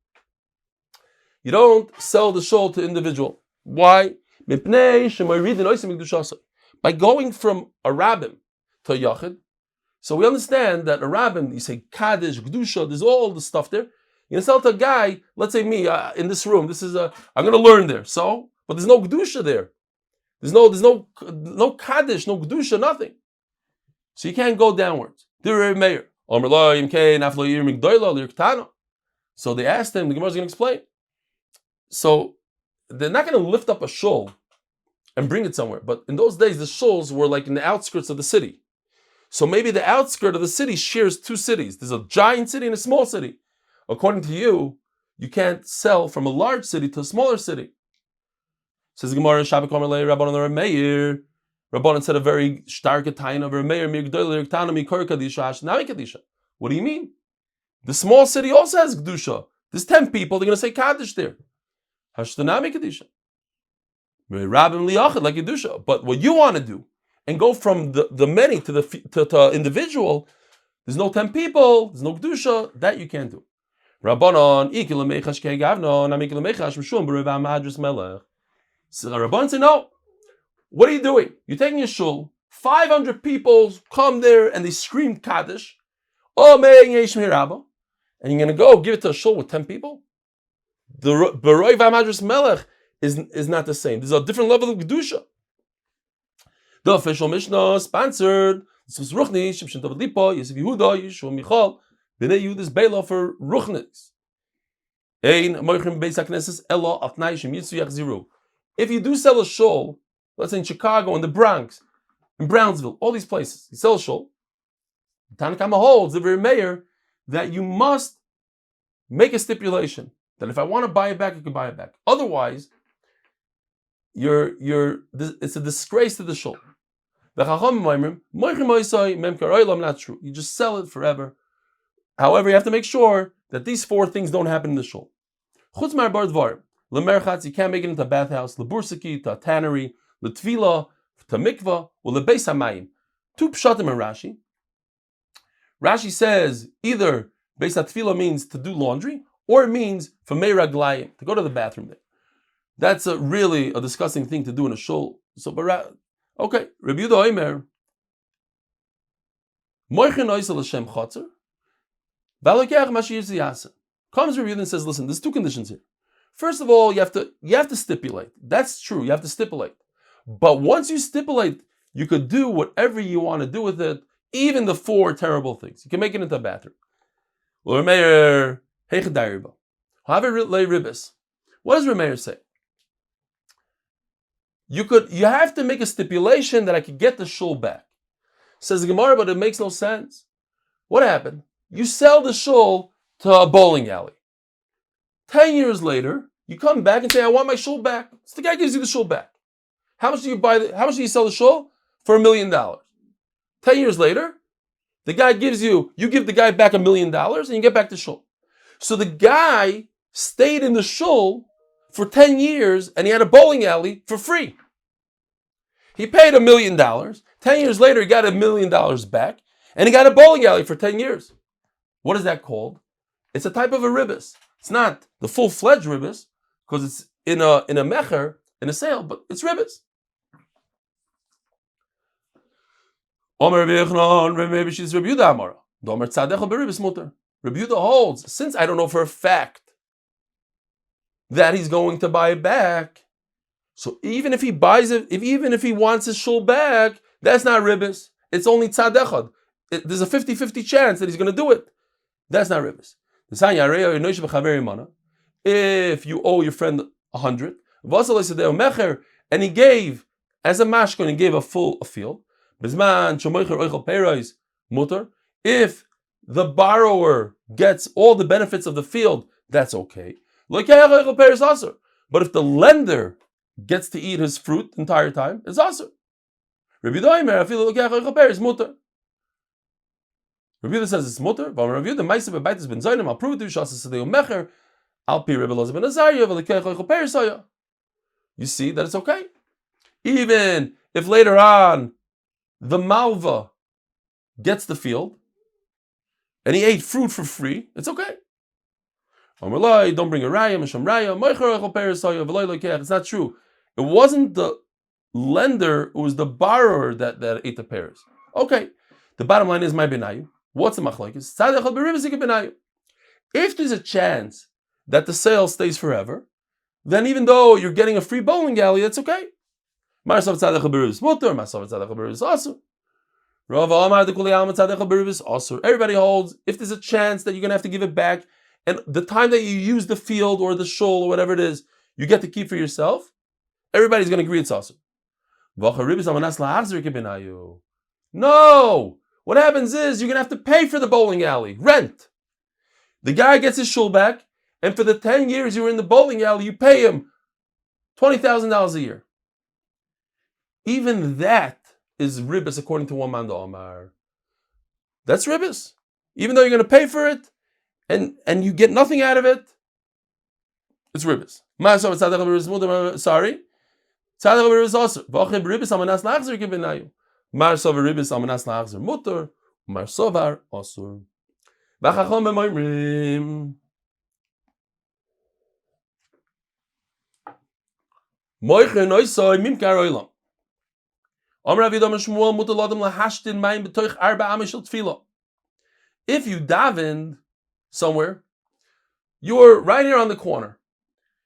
you don't sell the shul to individual. Why? By going from a rabbim to a yachid. So we understand that a rabbim, you say kaddish, gdusha, there's all the stuff there. You're going to sell to a guy, let's say me, in this room, I'm going to learn there. So, but there's no gdusha there. There's no kaddish, no gdusha, nothing. So you can't go downwards. So they asked him, the Gemara is going to explain. So they're not going to lift up a shul and bring it somewhere. But in those days, the shuls were like in the outskirts of the city. So maybe the outskirt of the city shares two cities. There's a giant city and a small city. According to you, you can't sell from a large city to a smaller city. Says Gemara, Rabbanan Meir. Rabbanan said a very stark taina of Meir, Kadisha. What do you mean? The small city also has Kedusha. There's 10 people, they're going to say Kaddish there. Hashtanami Kadisha. Like Kedusha. But what you want to do, and go from the many to the individual, there's no 10 people, there's no Kedusha, that you can't do. Rabbanon, so Rabbanon say, no. What are you doing? You're taking a shul, 500 people come there and they scream Kaddish, and you're going to go give it to a shul with 10 people? The Beroi V'Amadris Melech is not the same. There's a different level of Kedusha. The official Mishnah sponsored, this was Ruchni, Shimshon David Lipa, Yosef Yehuda, Yeshua Michal, B'nei Yehuda's Bela for Ruchnis. If you do sell a shul, let's say in Chicago, in the Bronx, in Brownsville, all these places, you sell a shul, Tanakama holds, the very mayor, that you must make a stipulation that if I want to buy it back, you can buy it back. Otherwise, it's a disgrace to the shul. Not true. You just sell it forever. However, you have to make sure that these 4 things don't happen in the shul. You can't make it into a bathhouse, lebursiki, to a tannery, letvila, to mikvah, or lebeis hamayim. 2 pshatim in Rashi. Rashi says either beis hatfila means to do laundry, or it means for meiraglayim, to go to the bathroom there. That's really a disgusting thing to do in a shul. So, okay, Rabbi Yehuda Omer, moichin oisel Hashem chotzer, v'alokech mashir ziyasa. Comes Rabbi Yehuda and says, listen, there's 2 conditions here. First of all, you have to stipulate. That's true. You have to stipulate. But once you stipulate, you could do whatever you want to do with it, even the 4 terrible things. You can make it into a bathroom. What does Remeir say? You have to make a stipulation that I could get the shul back. Says the Gemara, but it makes no sense. What happened? You sell the shul to a bowling alley. 10 years later, you come back and say, I want my shul back. So the guy gives you the shul back. How much do you sell the shul? For $1 million. 10 years later, the guy you give the guy back $1 million and you get back the shul. So the guy stayed in the shul for 10 years and he had a bowling alley for free. He paid $1 million. 10 years later, he got $1 million back and he got a bowling alley for 10 years. What is that called? It's a type of a ribbis. It's not the full-fledged ribbis, because it's in a mecher, in a sale, but it's ribbis. Omer Rabbi Yochanan, maybe she's Rabbi Yehuda Amara. Domer tzadechel beribis muter. Rabbi Yehuda holds, since I don't know for a fact that he's going to buy it back, so even if he buys it, even if he wants his shul back, that's not ribbis. It's only tzadechad. There's a 50-50 chance that he's going to do it. That's not ribbis. If you owe your friend 100, and he gave as a mashkon, he gave a field. If the borrower gets all the benefits of the field, that's okay. But if the lender gets to eat his fruit the entire time, it's also. Rabbi Yehuda says it's mutter. I'll prove it to you. You see that it's okay. Even if later on the malva gets the field and he ate fruit for free, it's okay. Don't bring a raya, it's not true. It wasn't the lender, it was the borrower that ate the pears. Okay, the bottom line is my benayu. What's the machlokes? If there's a chance that the sale stays forever, then even though you're getting a free bowling alley, that's okay. Everybody holds, if there's a chance that you're going to have to give it back, and the time that you use the field or the shul or whatever it is, you get to keep for yourself, everybody's going to agree it's awesome. No! What happens is you're going to have to pay for the bowling alley, rent. The guy gets his shul back, and for the 10 years you were in the bowling alley, you pay him $20,000 a year. Even that is ribbis according to one man Omar. That's ribbis. Even though you're going to pay for it, and you get nothing out of it, it's ribbis. Sorry. Tzadech ribbis also. Voch ribbis amanas lachzer kibenayu. Marsovar ribbis amanas lachzer mutter. Marsovar osur. V'chachom b'moimrim. Moiche noisoi mimkar oilam. Amar Avidam Shmuel mutter ladam lahashtin mayim b'toich arba amishel tefillah. If you davened somewhere, you're right here on the corner.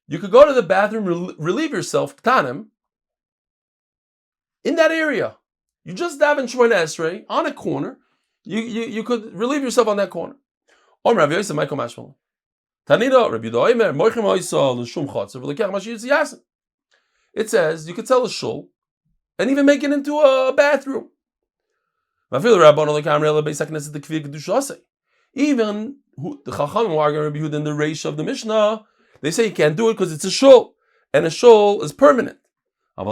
You could go to the bathroom, relieve yourself, ktanim, in that area. You just daven Shmoyne Esrei on a corner. You could relieve yourself on that corner. It says you could tell a shul and even make it into a bathroom. Even the Chachamim who are going to be in the reish of the Mishnah, they say you can't do it because it's a shul, and a shul is permanent. So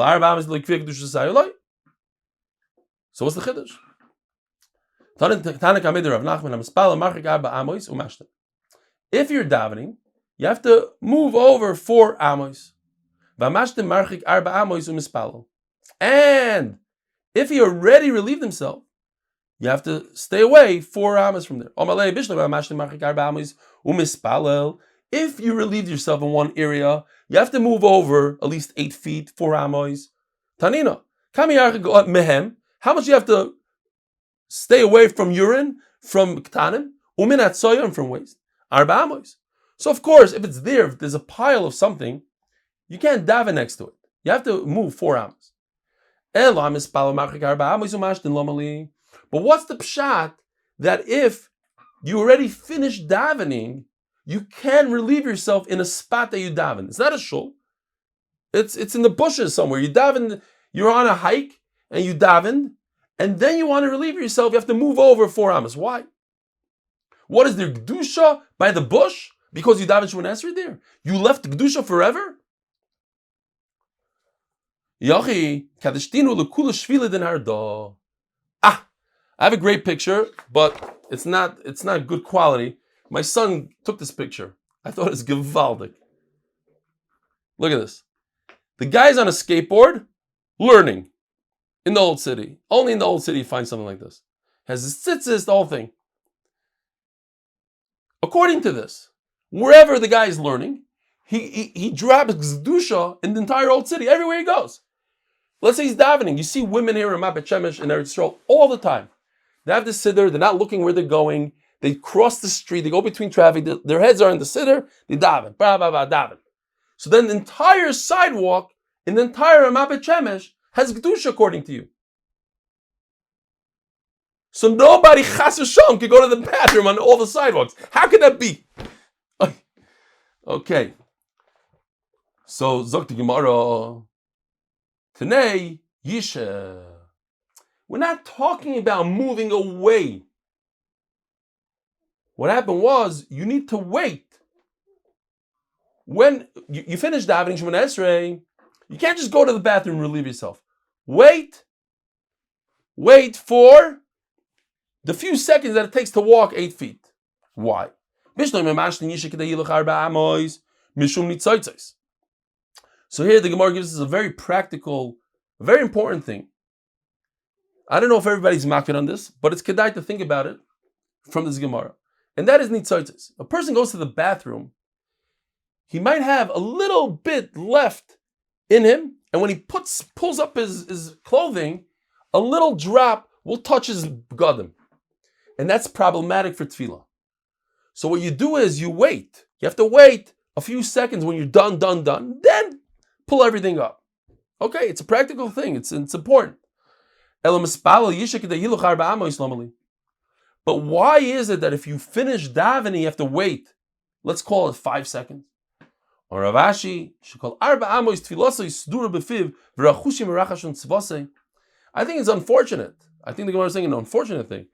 what's the chiddush? If you're davening, you have to move over 4 amos. And if he already relieved himself, you have to stay away 4 amos from there. If you relieved yourself in one area, you have to move over at least 8 feet, 4 amos. Tanina, mehem. How much you have to stay away from urine, from ktanim, uminat soya, and from waste? 4 amos. So of course, if it's there, if there's a pile of something, you can't daven next to it. You have to move 4 amos. But what's the pshat that if you already finished davening, you can relieve yourself in a spot that you daven? It's not a shul. It's in the bushes somewhere. You daven, you're on a hike and you daven, and then you want to relieve yourself, you have to move over 4 amos. Why? What is there, Gdusha by the bush? Because you daven Shemona Esrei there? You left Gdusha forever? I have a great picture, but it's not good quality. My son took this picture. I thought it's gewaldig. Look at this. The guy's on a skateboard, learning in the old city. Only in the old city you find something like this. Has his tzitzis, the whole thing. According to this, wherever the guy is learning, he drops Zdusha in the entire old city, everywhere he goes. Let's say he's davening. You see women here in Mabet Shemesh and Eretz Yisrael all the time. They have the siddur, they're not looking where they're going. They cross the street, they go between traffic, their heads are in the siddur, they daven, daven. So then the entire sidewalk in the entire Mabet Shemesh has Kedusha according to you. So nobody chas v'shalom can go to the bathroom on all the sidewalks. How could that be? Okay. So Zok the Gemara, Tanei Yisha. We're not talking about moving away. What happened was, you need to wait. When you finish davening Shemona Esrei, you can't just go to the bathroom and relieve yourself. Wait for the few seconds that it takes to walk 8 feet. Why? So here the Gemara gives us a very practical, very important thing. I don't know if everybody's maked on this, but it's kedai to think about it from this Gemara. And that is nitzotzes. A person goes to the bathroom, he might have a little bit left in him, and when he pulls up his clothing, a little drop will touch his begadim. And that's problematic for tefillah. So what you do is you wait. You have to wait a few seconds when you're done, then pull everything up. Okay, it's a practical thing. It's important. But why is it that if you finish davening, you have to wait? Let's call it 5 seconds. Or Ravashi, I think it's unfortunate. I think the Gemara is saying an unfortunate thing.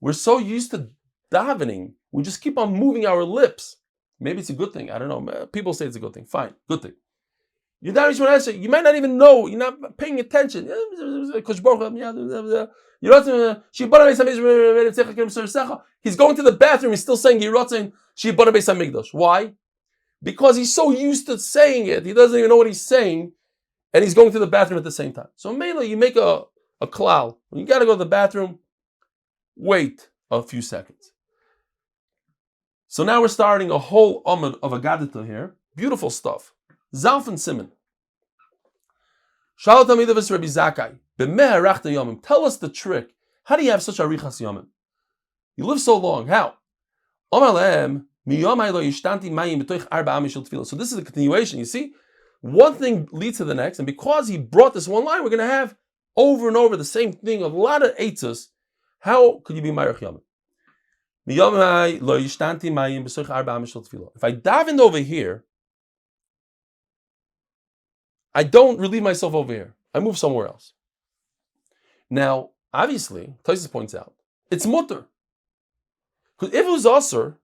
We're so used to davening, we just keep on moving our lips. Maybe it's a good thing. I don't know. People say it's a good thing. Fine, good thing. You might not even know. You're not paying attention. He's going to the bathroom. He's still saying why? Because he's so used to saying it, he doesn't even know what he's saying, and he's going to the bathroom at the same time. So mainly you make a klal. When you got to go to the bathroom, wait a few seconds. So now we're starting a whole Amud of Agadita here. Beautiful stuff. Zalf and Simon. Tell us the trick. How do you have such arichas yomim? You live so long. How? So this is a continuation. You see, one thing leads to the next, and because he brought this one line, we're going to have over and over the same thing of a lot of eitzos. How could you be Ma'arich Yomim? If I davened over here, I don't relieve myself over here. I move somewhere else. Now, obviously, Tosfos points out, it's mutter. Because if it was usher,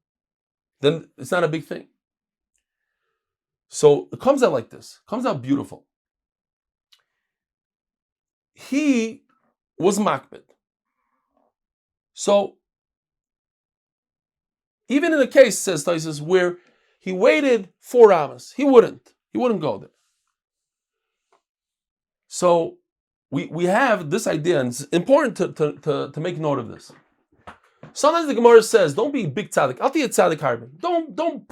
then it's not a big thing. So it comes out like this. It comes out beautiful. He was makbid. So, even in a case, says Tosfos, where he waited 4 hours, he wouldn't go there. So, we have this idea, and it's important to make note of this. Sometimes the Gemara says, don't be big tzaddik. I'll be a tzaddik harbin. Don't do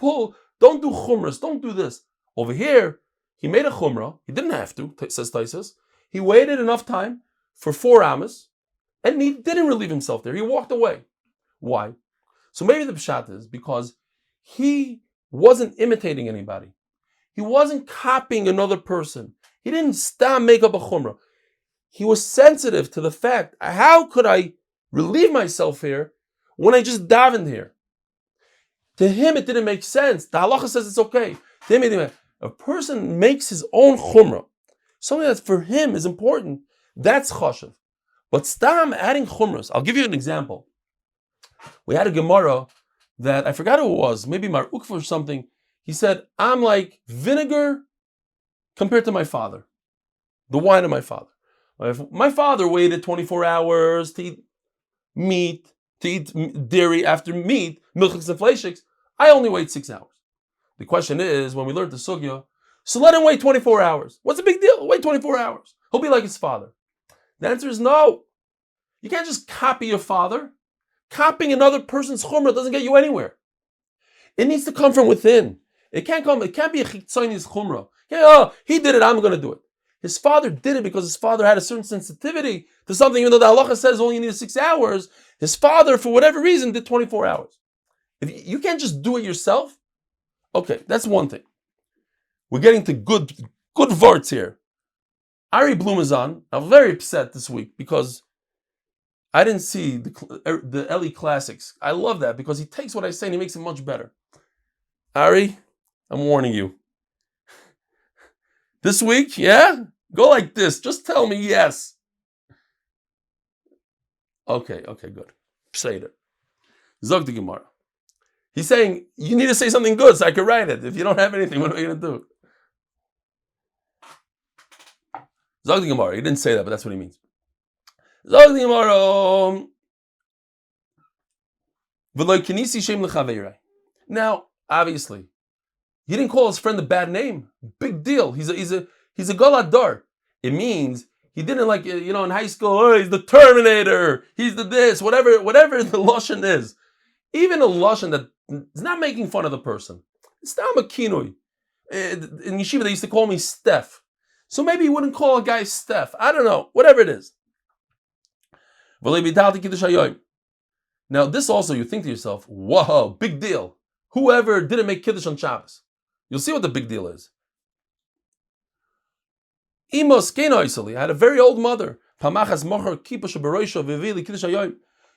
chumras, don't do this. Over here, he made a chumrah. He didn't have to, says Tosfos. He waited enough time for 4 hours, and he didn't relieve himself there. He walked away. Why? So maybe the pshat is because he wasn't imitating anybody. He wasn't copying another person. He didn't make up a chumrah. He was sensitive to the fact, how could I relieve myself here when I just davened here? To him, it didn't make sense. The halacha says it's okay. To him, a person makes his own chumrah, something that for him is important. That's chashav. But stam adding chumras. I'll give you an example. We had a Gemara that I forgot who it was, maybe Mar Ukva or something. He said, I'm like vinegar compared to my father, the wine of my father. My father waited 24 hours to eat meat, to eat dairy after meat, milchiks and fleishiks. I only wait 6 hours. The question is, when we learned the sugya, so let him wait 24 hours. What's the big deal? Wait 24 hours. He'll be like his father. The answer is no. You can't just copy your father. Copying another person's chumrah doesn't get you anywhere. It needs to come from within. It can't be a chitzoni's chumrah. Oh, he did it, I'm going to do it. His father did it because his father had a certain sensitivity to something, even though the halacha says all you need is 6 hours. His father, for whatever reason, did 24 hours. If you can't just do it yourself, okay, that's one thing. We're getting to good words here. Ari Bloom is on. I'm very upset this week because I didn't see the Eli Classics. I love that because he takes what I say and he makes it much better. Ari, I'm warning you. This week, yeah? Go like this. Just tell me yes. Okay, good. Say it. Zog the Gemara. He's saying, you need to say something good so I can write it. If you don't have anything, what are we going to do? Zog the Gemara. He didn't say that, but that's what he means. Zog the Gemara. Now, obviously, he didn't call his friend a bad name. Big deal. He's a galadar. It means he didn't in high school, oh, he's the Terminator, he's the this, whatever the lashon is. Even a lashon that is not making fun of the person. It's not a kinoi. In yeshiva, they used to call me Steph. So maybe he wouldn't call a guy Steph. I don't know. Whatever it is. Now, this also, you think to yourself, whoa, big deal. Whoever didn't make Kiddush on Shabbos. You'll see what the big deal is. I had a very old mother.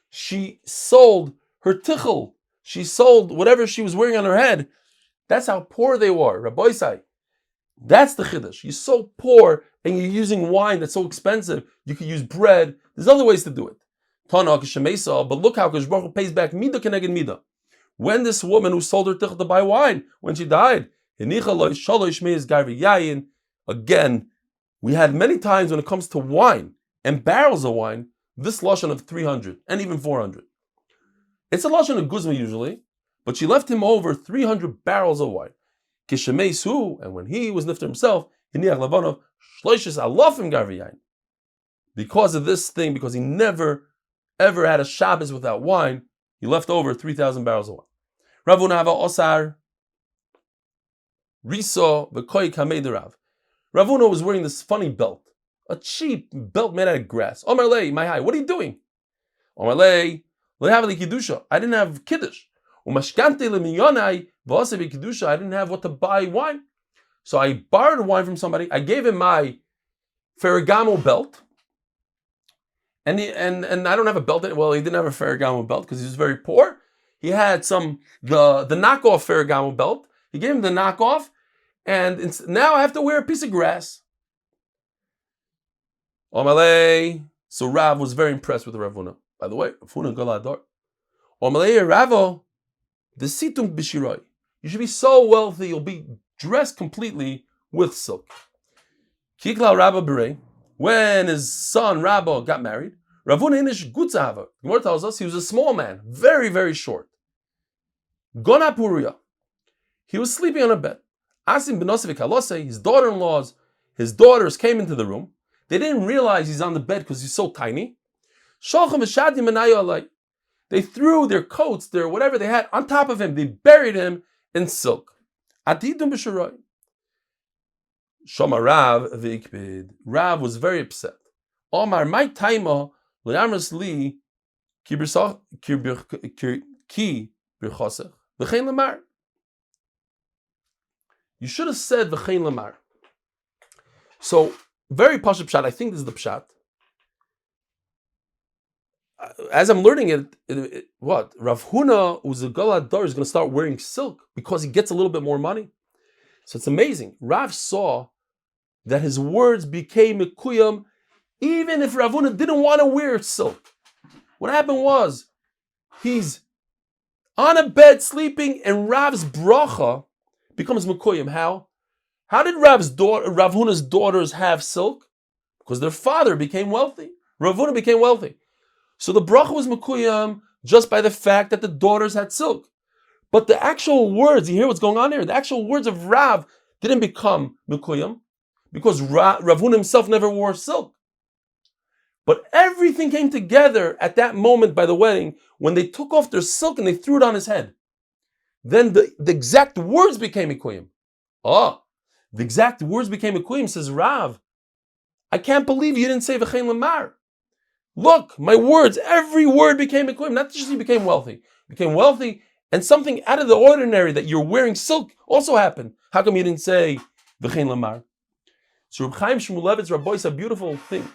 She sold her tichel. She sold whatever she was wearing on her head. That's how poor they were. Rabbi Isai. That's the chiddush. You're so poor and you're using wine that's so expensive. You could use bread. There's other ways to do it. But look how Kosh Baruch Hu pays back midah keneged midah. When this woman who sold her tichel to buy wine, when she died, again, we had many times when it comes to wine and barrels of wine, this lashon of 300 and even 400. It's a lashon of guzma usually, but she left him over 300 barrels of wine. And when he was nifter himself, because of this thing, because he never ever had a Shabbos without wine, he left over 3,000 barrels of wine. Ravuna osar riso v'koi kamei Rav. Ravuna was wearing this funny belt, a cheap belt made out of grass. Omar lei, my high, what are you doing? Omar lei, lehavali kiddusha. I didn't have kiddush. Umashkante lemiyonai v'asevi kiddusha. I didn't have what to buy wine, so I borrowed wine from somebody. I gave him my Ferragamo belt, and I don't have a belt. Well, he didn't have a Ferragamo belt because he was very poor. He had the knockoff Ferragamo belt. He gave him the knockoff, and now I have to wear a piece of grass. Omalei. So Rav was very impressed with Ravuna. By the way, Ravuna galador. Omalei Ravo, the situm b'shiroi. You should be so wealthy, you'll be dressed completely with silk. Kikla Rabba Bere, when his son Rabba got married, Ravuna inish gutzahava. Gemara tells us he was a small man, very, very short. Gona Puria. He was sleeping on a bed. Asim b'nosevik halose, his daughter-in-laws, his daughters came into the room. They didn't realize he's on the bed because he's so tiny. They threw their coats, their whatever they had on top of him. They buried him in silk. Shama Rav v'ikbid. Rav was very upset. Omar, my taima le'amras li ki birchosech v'chein lemar. You should have said v'chein lemar. So, very pashut pshat. I think this is the pshat. As I'm learning it, what? Rav Huna, who's a galadar, is going to start wearing silk because he gets a little bit more money. So it's amazing. Rav saw that his words became mekuyam even if Rav Huna didn't want to wear silk. What happened was, he's on a bed sleeping and Rav's bracha becomes mekuyam. How? How did Rav Huna's daughters have silk? Because their father became wealthy. Rav Huna became wealthy. So the bracha was mekuyam just by the fact that the daughters had silk. But the actual words, you hear what's going on here? The actual words of Rav didn't become mekuyam because Rav Huna himself never wore silk. But everything came together at that moment by the wedding when they took off their silk and they threw it on his head. then the exact words became Ikuyim. Oh, the exact words became Ikuyim, says Rav. I can't believe you didn't say V'chein Lamar. Look, my words, every word became Ikuyim. Not just you became wealthy. You became wealthy, and something out of the ordinary that you're wearing silk also happened. How come you didn't say V'chein Lamar? So Reb Chaim Shmulevitz, Rabbi, is a beautiful thing.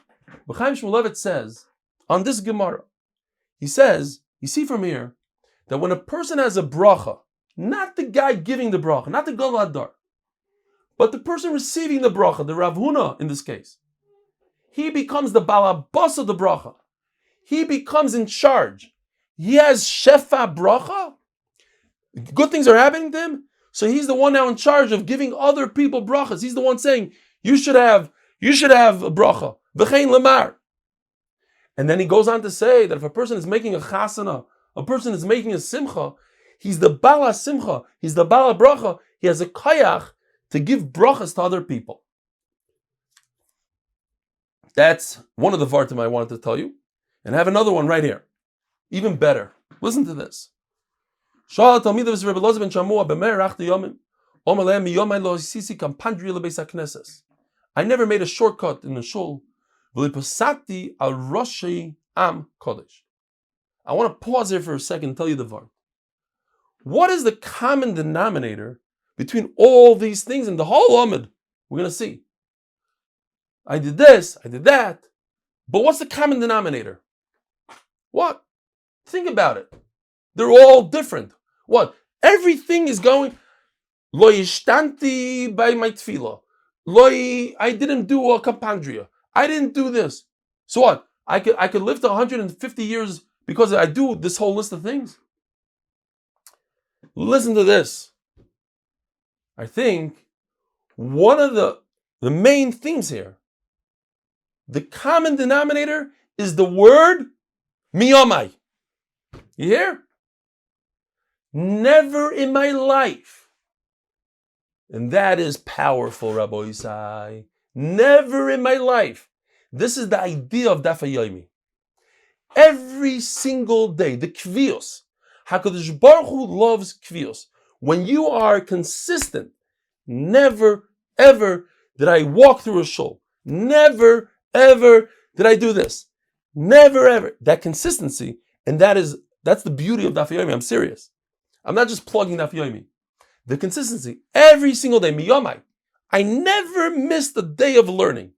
Reb Chaim Shmulevitz says, on this Gemara, he says, you see from here, that when a person has a bracha, not the guy giving the bracha, not the Gadol Hadar, but the person receiving the bracha, the Rav Huna in this case, he becomes the balabas of the bracha. He becomes in charge. He has shefa bracha. Good things are happening to him. So he's the one now in charge of giving other people brachas. He's the one saying, you should have a bracha. V'chein lamar. And then he goes on to say that if a person is making a chasana, a person is making a simcha, he's the bala simcha, he's the bala bracha, he has a koyach to give brachas to other people. That's one of the vartim I wanted to tell you. And I have another one right here. Even better. Listen to this. I never made a shortcut in the shul. I want to pause here for a second and tell you the var. What is the common denominator between all these things in the whole Amud? We're going to see. I did this, I did that. But what's the common denominator? What? Think about it. They're all different. What? Everything is going, lo yishtanti by my tefillah. I didn't do a kapandria. I didn't do this. So what? I could live to 150 years because I do this whole list of things? Listen to this. I think one of the main themes here, the common denominator is the word miyomai. You hear? Never in my life. And that is powerful, Rabbi Yisai. Never in my life. This is the idea of Daf Yomi. Every single day, the kvios. HaKadosh Baruch Hu loves kvios. When you are consistent, never, ever did I walk through a shul. Never, ever did I do this. Never, ever. That consistency, and that's the beauty of Daf Yomi. I'm serious. I'm not just plugging Daf Yomi. The consistency, every single day, miyomai. I never missed a day of learning.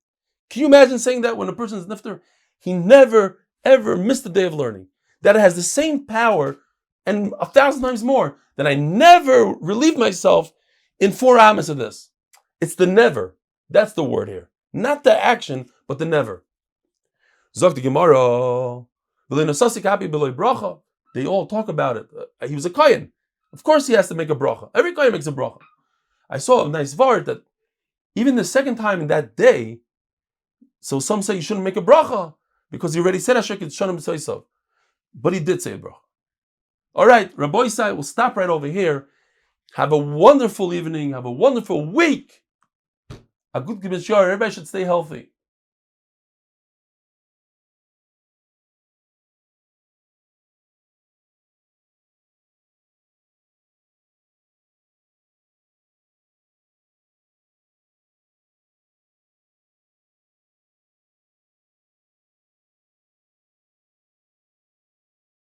Can you imagine saying that when a person is nifter? He never, ever missed a day of learning. That it has the same power and 1,000 times more that I never relieved myself in 4 amas of this. It's the never. That's the word here. Not the action, but the never. Zok the Gemara. They all talk about it. He was a kahyen. Of course he has to make a bracha. Every kahyen makes a bracha. I saw a nice vart that even the second time in that day, so some say you shouldn't make a bracha because he already said Ashek Shanim B'Saisav. But he did say a bracha. All right, Rabbi Yisai, we'll stop right over here. Have a wonderful evening. Have a wonderful week. A good Kibbutzar. Everybody should stay healthy.